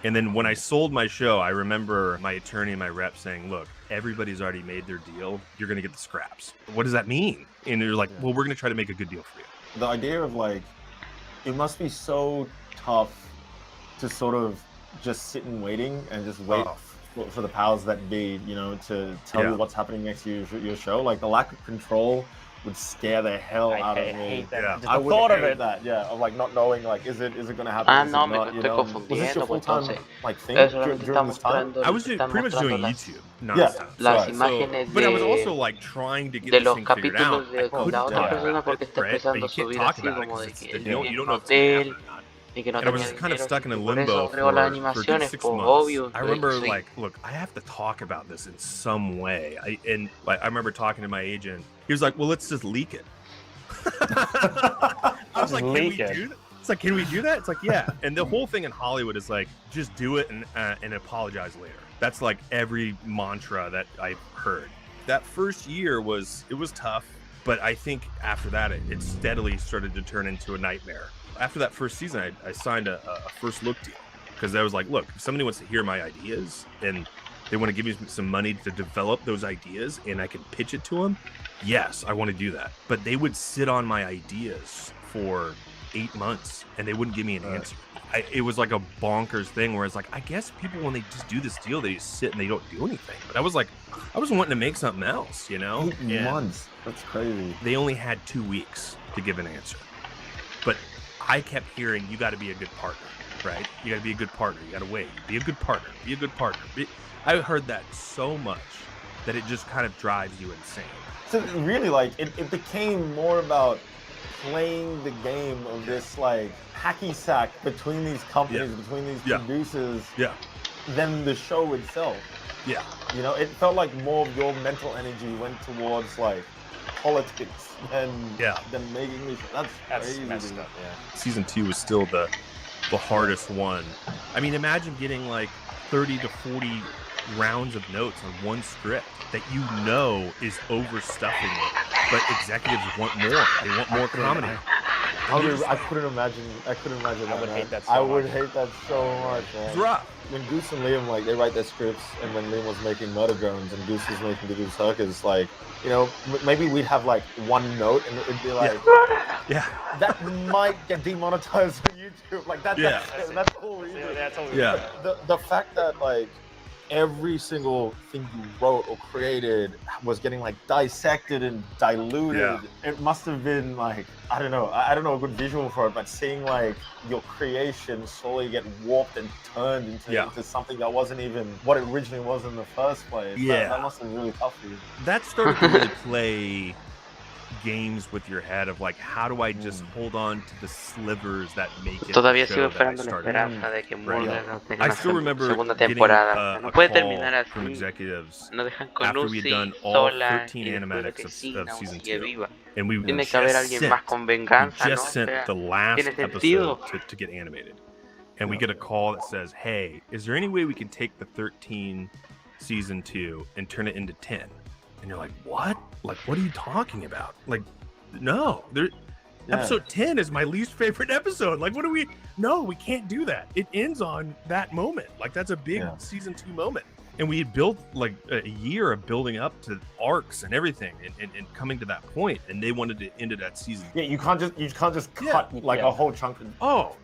And then when I sold my show, I remember my attorney and my rep saying, look, everybody's already made their deal. You're going to get the scraps. What does that mean? And they're like, well, we're going to try to make a good deal for you. The idea of it must be so tough to sort of just sit and waiting and just wait for the powers that be, to tell you what's happening next to your show. The lack of control would scare the hell out of me. Hate that. I would thought of it. Of not knowing is it going to happen? Was this your full-time thing during this time? I was pretty much doing YouTube nonstop. But I was also trying to get this thing figured out. I couldn't talk about it, right? But you can't talk about it because you don't know if it's going to happen or not. And I was just kind of stuck in a limbo for a good 6 months. I remember look, I have to talk about this in some way. I remember talking to my agent. He was like, well, let's just leak it. I was like, can we do that? It's like, yeah. And the whole thing in Hollywood is just do it and apologize later. That's every mantra that I've heard. that first year was tough, but I think after that it steadily started to turn into a nightmare. After that first season, I signed a first look deal because I was like, look, if somebody wants to hear my ideas and they want to give me some money to develop those ideas and I can pitch it to them, yes, I want to do that. But they would sit on my ideas for 8 months and they wouldn't give me an answer. It was like a bonkers thing where it's like, I guess people, when they just do this deal, they just sit and they don't do anything. But I was like, I was wanting to make something else, you know? 8 months. That's crazy. They only had 2 weeks to give an answer. But I kept hearing, you got to be a good partner, right? You got to be a good partner. You got to wait. Be a good partner. Be a good partner. I heard that so much that it just kind of drives you insane. So really, like, it became more about playing the game of this, like, hacky sack between these companies, between these producers, than the show itself. Yeah. You know, it felt like more of your mental energy went towards, like, politics than making this. That's crazy. Messed up, Season 2 was still the hardest one. I mean, imagine getting like 30 to 40 rounds of notes on one script that you know is overstuffing it, but executives want more. They want more comedy. I couldn't imagine that. I would hate that so I much. would hate that so much, man. It's rough. When Goose and Liam, like, they write their scripts, and when Liam was making Murder Drones and Goose was making Digital Circus, like, you know, maybe we'd have like one note and it'd be like, that might get demonetized on YouTube. Like that's the whole reason. The fact that like every single thing you wrote or created was getting like dissected and diluted. It must have been like, I don't know a good visual for it, but seeing like your creation slowly get warped and turned into something that wasn't even what it originally was in the first place. That must have been really tough for you. That started to really play games with your head of like, how do I just hold on to the slivers that make it? Todavía sigo esperando la esperanza de que Mulder no tenga I still remember segunda getting temporada. No puede terminar a call from así. executives No dejan con after Lucy we'd done all sola 13 y después de animatics que of Sina season sigue 2, viva. and we Tiene que haber alguien más con venganza, ¿no? just sent the last ¿Tiene sentido? episode to get animated, and we get a call that says, "Hey, is there any way we can take the 13 season 2 and turn it into 10?" And you're like, "What? Like, what are you talking about? Like, no, episode 10 is my least favorite episode. Like, what do we? No, we can't do that. It ends on that moment. Like, that's a big season 2 moment." And we had built like a year of building up to arcs and everything, and coming to that point, and they wanted to end it at season. Yeah, you can't just cut like a whole chunk.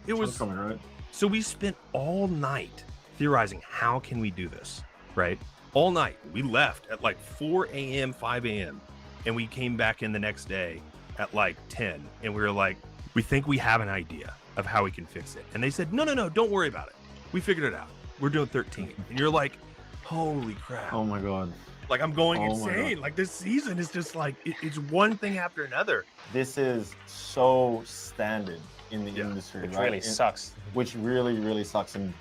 It was coming, right? So we spent all night theorizing, how can we do this, right? All night. We left at like 4 a.m., 5 a.m., and we came back in the next day at like 10, and we were like, we think we have an idea of how we can fix it. And they said, no, don't worry about it. We figured it out. We're doing 13. And you're like, holy crap. Oh my God. Like, I'm going insane. Like, this season is just like, it's one thing after another. This is so standard in the industry, Which right? really sucks. Which really, really sucks. And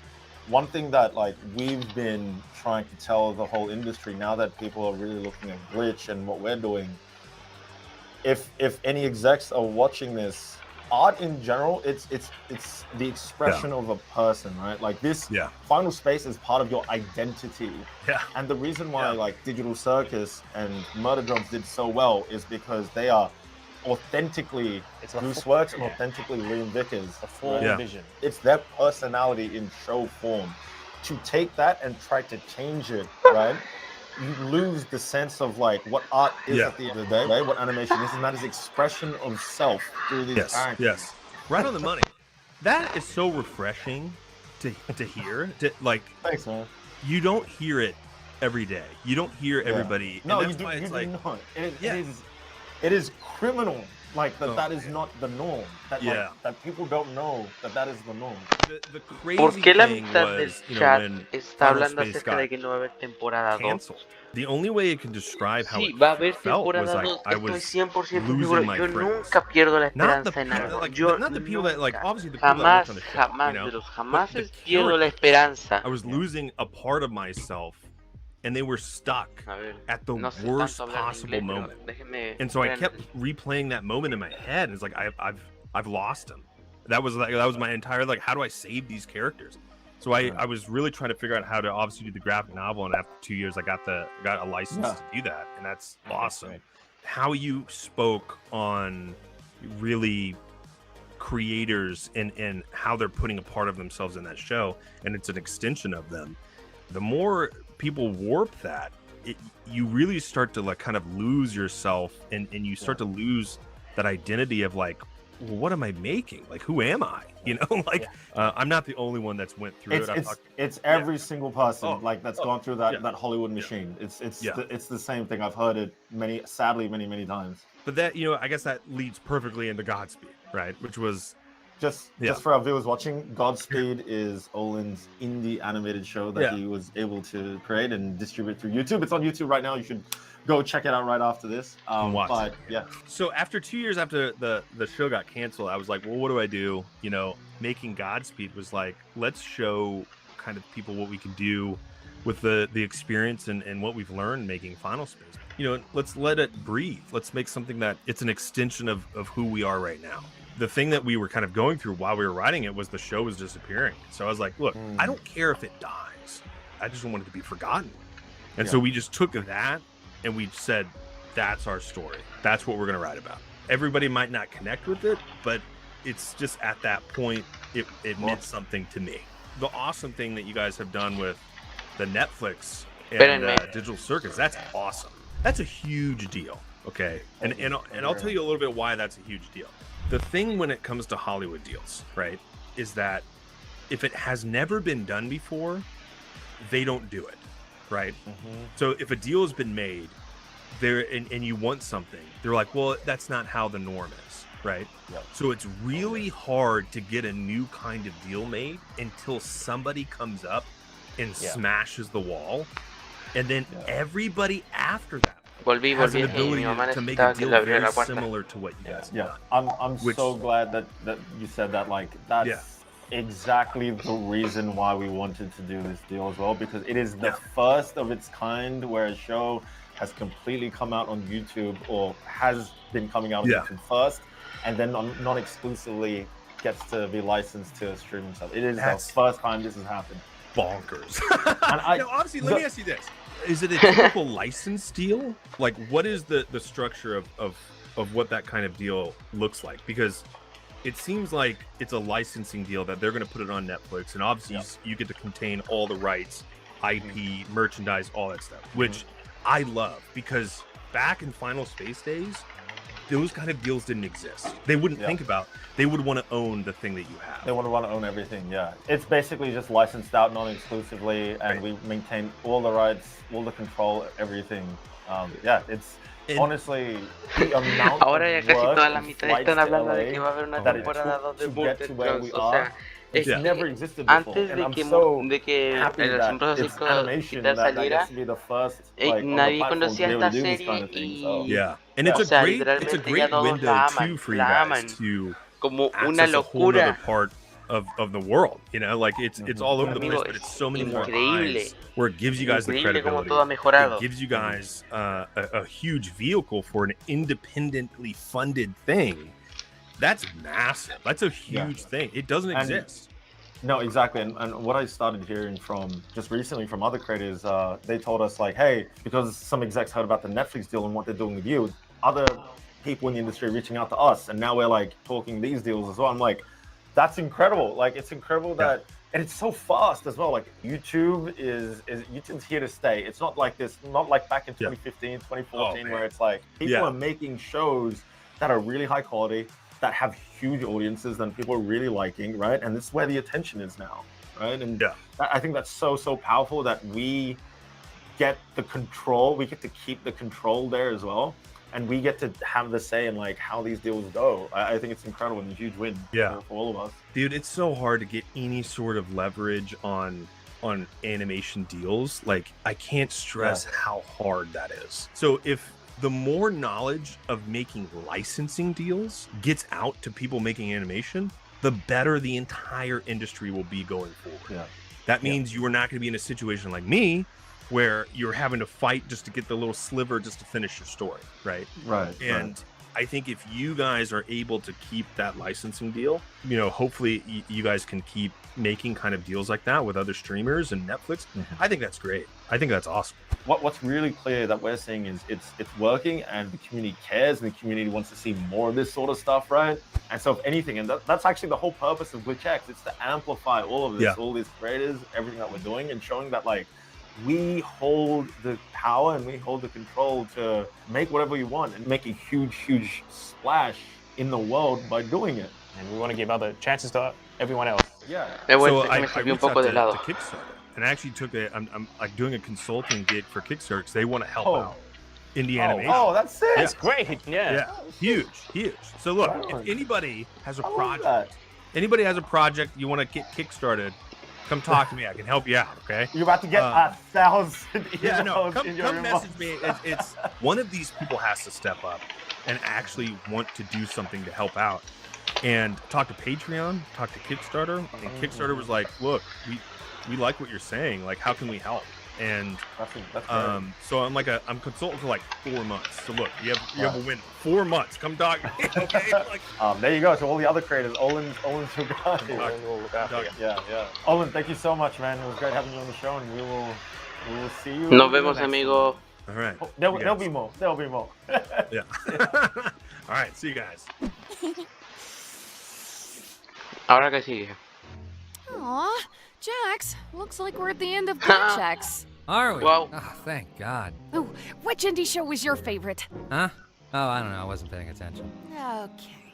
one thing that like we've been trying to tell the whole industry now that people are really looking at Glitch and what we're doing, if any execs are watching this, art in general, it's the expression of a person, right? Like this final space is part of your identity. And the reason why like Digital Circus and Murder Drones did so well is because they are authentically Gooseworks and authentically Liam Vickers. A full vision. It's their personality in show form. To take that and try to change it, right? You lose the sense of like what art is at the end of the day, right? What animation is, and that is expression of self through these characters. Right on the money. That is so refreshing to hear. Like, thanks, man. You don't hear it every day. You don't hear everybody. No, and you that's do, why it's you like, do not. It is criminal. Like that is not the norm. That that people don't know that is the norm. The crazy ¿Por qué la thing mitad del was, chat when está Final hablando Space acerca de got que no va a haber temporada 2? canceled. The only way it can describe how Sí, va a haber it felt was temporada like 2. I Estoy was 100% seguro. losing my Yo friends. nunca pierdo la Not the esperanza en people algo. that, Yo not the people that like obviously the people that jamás, worked on the show, jamás, you know, de los but jamases the pierdo la characters, esperanza. I was losing a part of myself, and they were stuck at the no sé worst tanto hablar possible inglés, pero moment. déjeme And so I ver. kept replaying that moment in my head, and it's like I've lost them. That was my entire like, how do I save these characters? So I was really trying to figure out how to obviously do the graphic novel, and after 2 years I got a license to do that, and that's awesome. Right. How you spoke on really creators and how they're putting a part of themselves in that show, and it's an extension of them. The more people warp that, you really start to like kind of lose yourself, and you start to lose that identity of like, well, what am I making? Like, who am I? You know, like I'm not the only one that's went through it. It's every single person that's gone through that Hollywood machine. It's the same thing. I've heard it sadly many times. But that, you know, I guess that leads perfectly into Godspeed, right? Which was just for our viewers watching, Godspeed is Olin's indie animated show that he was able to create and distribute through YouTube. It's on YouTube right now. You should go check it out right after this. But yeah. So after 2 years after the show got canceled, I was like, well, what do I do? You know, making Godspeed was like, let's show kind of people what we can do with the experience and what we've learned making Final Space. You know, let's let it breathe. Let's make something that it's an extension of who we are right now. The thing that we were kind of going through while we were writing it was the show was disappearing. So I was like, look, I don't care if it dies. I just want it to be forgotten. And so we just took that and we said, that's our story. That's what we're going to write about. Everybody might not connect with it, but it's just at that point, it meant something to me. The awesome thing that you guys have done with the Netflix and Digital Circus, that's awesome. That's a huge deal, okay? And I'll tell you a little bit why that's a huge deal. The thing when it comes to Hollywood deals, right, is that if it has never been done before, they don't do it, right? So if a deal has been made there and you want something, they're like, well, that's not how the norm is, right? So it's really hard to get a new kind of deal made until somebody comes up and smashes the wall, and then everybody after that has an ability to make a deal very similar to what you guys have done. I'm so glad that you said that. Like, that's exactly the reason why we wanted to do this deal as well, because it is the first of its kind where a show has completely come out on YouTube, or has been coming out on YouTube first, and then non-exclusively gets to be licensed to a streaming site. It is the first time this has happened. Bonkers. And now, obviously, let me ask you this. Is it a typical license deal? Like, what is the structure of what that kind of deal looks like? Because it seems like it's a licensing deal that they're going to put it on Netflix, and obviously you get to contain all the rights, IP, merchandise, all that stuff, which I love, because back in Final Space days, those kind of deals didn't exist. They wouldn't think about, they would want to own the thing that you have. They want to own everything, It's basically just licensed out non-exclusively, and we maintain all the rights, all the control, everything. It's honestly the amount of work and flights to LA that it took to get to where we are. It's never existed before, and I'm so happy that it's animation that gets to be the first on the platform to be able to do this kind of thing. So. And it's a great window too for you guys to access a whole other part of the world. You know, like it's all over the place, but it's so many more eyes where it gives you guys the credibility. It gives you guys a huge vehicle for an independently funded thing. That's massive. That's a huge thing. It doesn't exist. No, exactly. And what I started hearing from just recently from other creators, they told us like, hey, because some execs heard about the Netflix deal and what they're doing with you, other people in the industry are reaching out to us, and now we're like talking these deals as well. I'm like, that's incredible. Like, it's incredible that, and it's so fast as well. Like, YouTube's here to stay. It's not like this, not like back in 2015, 2014, where it's like people are making shows that are really high quality, that have huge audiences that people are really liking, right? And this is where the attention is now, right? And I think that's so powerful that we get the control. We get to keep the control there as well, and we get to have the say in like how these deals go. I think it's incredible and a huge win for all of us. Dude, it's so hard to get any sort of leverage on animation deals. Like, I can't stress how hard that is. So if the more knowledge of making licensing deals gets out to people making animation, the better the entire industry will be going forward. That means you are not going to be in a situation like me, where you're having to fight just to get the little sliver just to finish your story, right? Right. And I think if you guys are able to keep that licensing deal, you know, hopefully you guys can keep making kind of deals like that with other streamers and Netflix. I think that's great. I think that's awesome. What's really clear that we're seeing is it's working, and the community cares, and the community wants to see more of this sort of stuff, right? And so if anything, and that's actually the whole purpose of Glitchx, it's to amplify all of this, all these creators, everything that we're doing, and showing that like we hold the power and we hold the control to make whatever you want and make a huge splash in the world by doing it. And we want to give other chances to everyone else. Yeah. So I reached out to Kickstarter, and I actually took I'm like doing a consulting gig for Kickstarter because they want to help out indie animation. Oh, that's sick. That's great. Yeah. Huge. So look, if anybody has a project, you want to get kickstarted, come talk to me. I can help you out. Okay. You're about to get 1,000 emails come in your message me. It's one of these people has to step up and actually want to do something to help out. And talk to Patreon, talk to Kickstarter, and Kickstarter was like, look, we like what you're saying. Like, how can we help? And so I'm consulting for like 4 months. So look, you have a win. 4 months. Come talk to me. Okay. Like, there you go. So all the other creators, Olin's your guy. Yeah. Olin, thank you so much, man. It was great having you on the show, and we will see you. Nos vemos, amigo. All right. There'll be more. Yeah. All right. See you guys. Ahora que sigue. Aw, Jax, looks like we're at the end of Glitchx. Are we? Wow. Oh, thank God. Oh, which indie show was your favorite? Huh? Oh, I don't know. I wasn't paying attention. Okay.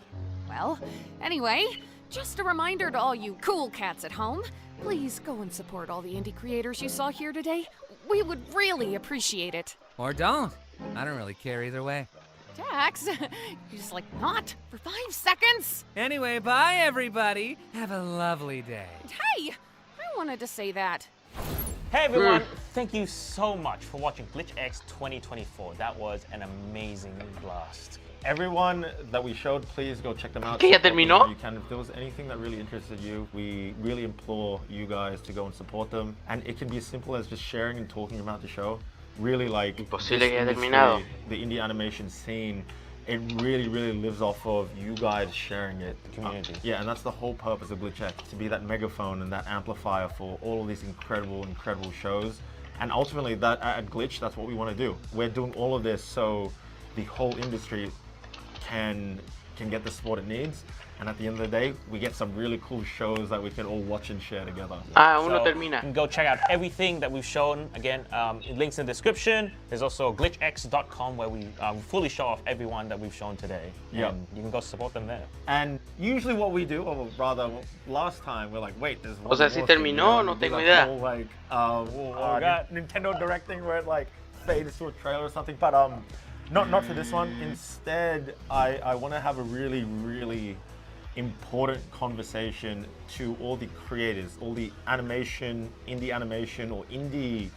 Well, anyway, just a reminder to all you cool cats at home. Please go and support all the indie creators you saw here today. We would really appreciate it. Or don't. I don't really care either way. Jax, you just like not for 5 seconds. Anyway, bye everybody. Have a lovely day. Hey, I wanted to say that. Hey everyone, thank you so much for watching Glitchx 2024. That was an amazing blast. Everyone that we showed, please go check them out. ¿Que ya terminó? You can. If there was anything that really interested you, we really implore you guys to go and support them. And it can be as simple as just sharing and talking about the show. Really, like the indie animation scene, it really lives off of you guys sharing it. The community. Yeah, and that's the whole purpose of Glitchx, to be that megaphone and that amplifier for all of these incredible shows. And ultimately, that at Glitch, that's what we want to do. We're doing all of this so the whole industry can get the support it needs. And at the end of the day, we get some really cool shows that we can all watch and share together. Aún no termina. You can go check out everything that we've shown. Again, links in the description. There's also glitchx.com where we fully show off everyone that we've shown today. Yeah. And you can go support them there. And usually what we do, or rather last time, we're like, wait, there's one O sea, si terminó, no tengo idea. whole, like, Nintendo Direct thing where it like fades to a trailer or something, but not for this one. Instead, I want to have a really important conversation to all the creators, all the indie animation or indie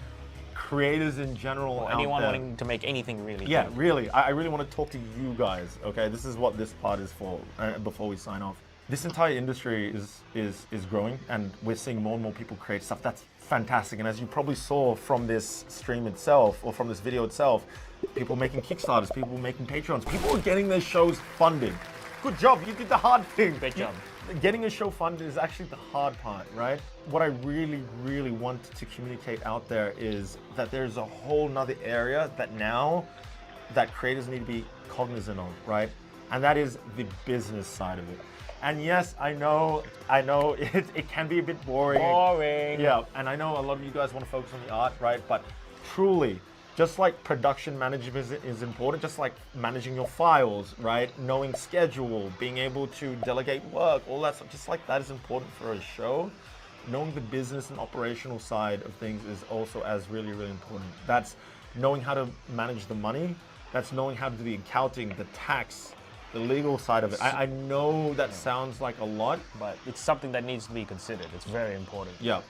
creators in general. Or anyone wanting to make anything really. Yeah, really. I really want to talk to you guys, okay? This is what this part is for, before we sign off. This entire industry is growing, and we're seeing more and more people create stuff. That's fantastic. And as you probably saw from this stream itself, or from this video itself, people making Kickstarters, people making Patreons, people are getting their shows funded. Good job, you did the hard thing. Great job. Getting a show funded is actually the hard part, right? What I really want to communicate out there is that there's a whole nother area that creators need to be cognizant of, right? And that is the business side of it. And yes, I know it can be a bit boring. Yeah, and I know a lot of you guys want to focus on the art, right? But truly, just like production management is important, just like managing your files, right? Knowing schedule, being able to delegate work, all that stuff, just like that is important for a show. Knowing the business and operational side of things is also as really important. That's knowing how to manage the money. That's knowing how to do the accounting, the tax, the legal side of it. I know that sounds like a lot, but it's something that needs to be considered. It's very important. Yeah.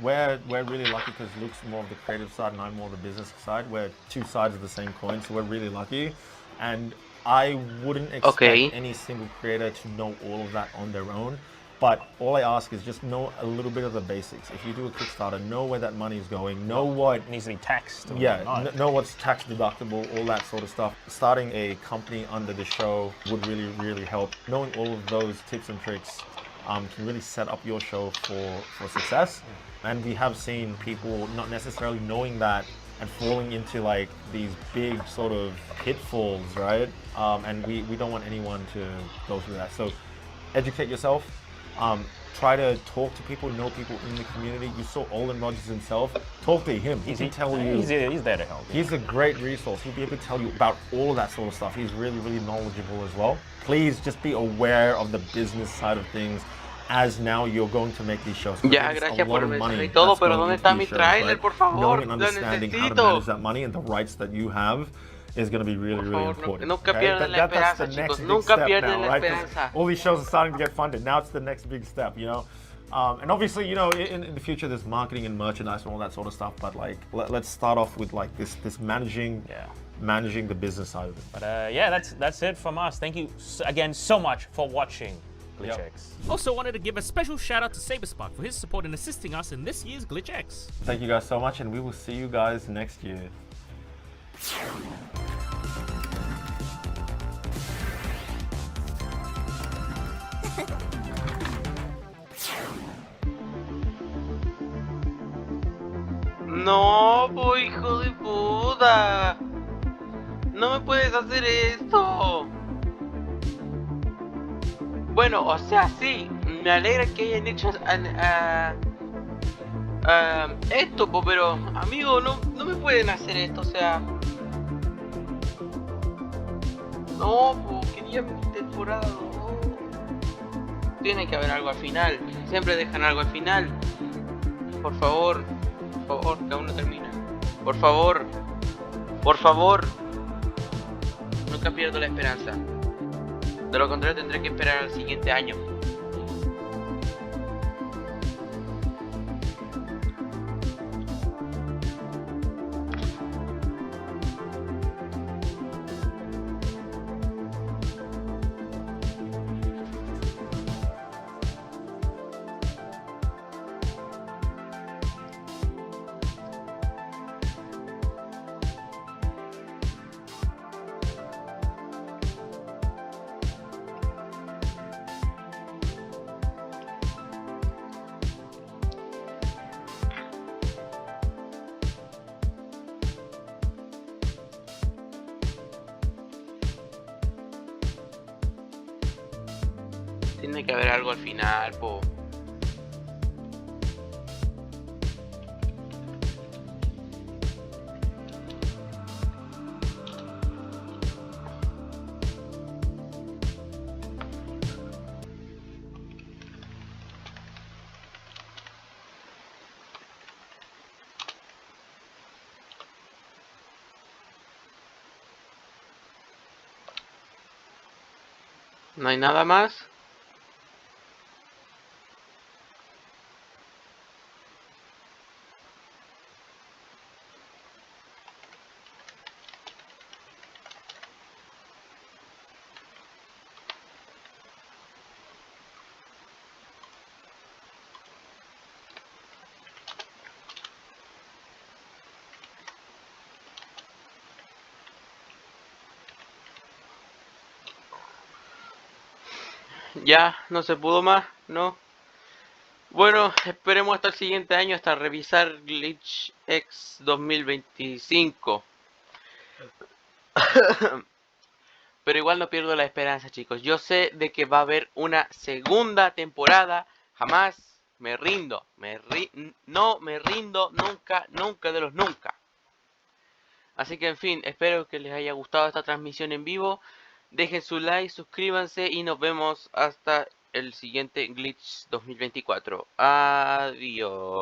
We're really lucky because Luke's more of the creative side and I'm more of the business side. We're two sides of the same coin, so we're really lucky. And I wouldn't expect any single creator to know all of that on their own. But all I ask is just know a little bit of the basics. If you do a Kickstarter, know where that money is going, know what needs to be taxed. Yeah, know what's tax deductible, all that sort of stuff. Starting a company under the show would really, really help. Knowing all of those tips and tricks can really set up your show for success. And we have seen people not necessarily knowing that and falling into like these big sort of pitfalls, right? And we don't want anyone to go through that. So educate yourself. Try to talk to people, know people in the community. You saw Olin Rogers himself. Talk to him. He can tell you. He's there to help. He's a great resource. He'll be able to tell you about all of that sort of stuff. He's really, really knowledgeable as well. Please just be aware of the business side of things as now you're going to make these shows. Ya, gracias por el mensaje y todo, pero ¿dónde está mi trailer, por favor? Knowing and understanding how to manage that money and the rights that you have is going to be really, really important. Nunca pierden la esperanza, chicos. Nunca pierden la esperanza. All these shows are starting to get funded. Now it's the next big step, you know? And obviously, you know, in the future, there's marketing and merchandise and all that sort of stuff. But like, let's start off with like this managing the business side of it. But yeah, that's it from us. Thank you again so much for watching Glitchx. Yep. Also wanted to give a special shout out to Saberspark for his support in assisting us in this year's Glitchx. Thank you guys so much, and we will see you guys next year. No, po, hijo de puta. No me puedes hacer esto. Bueno, o sea, sí, me alegra que hayan hecho esto, po, pero amigo, no me pueden hacer esto, o sea. No, po, quería mi temporada 2. Tiene que haber algo al final. Siempre dejan algo al final. Por favor, que aún no termina. Por favor. Nunca pierdo la esperanza. De lo contrario tendré que esperar al siguiente año. Tiene que haber algo al final, po. ¿No hay nada más? Ya, no se pudo más, ¿no? Bueno, esperemos hasta el siguiente año, hasta revisar Glitchx 2025. Pero igual no pierdo la esperanza, chicos. Yo sé de que va a haber una segunda temporada. Jamás me rindo. No me rindo nunca, nunca de los nunca. Así que en fin, espero que les haya gustado esta transmisión en vivo. Dejen su like, suscríbanse y nos vemos hasta el siguiente Glitchx 2024. Adiós.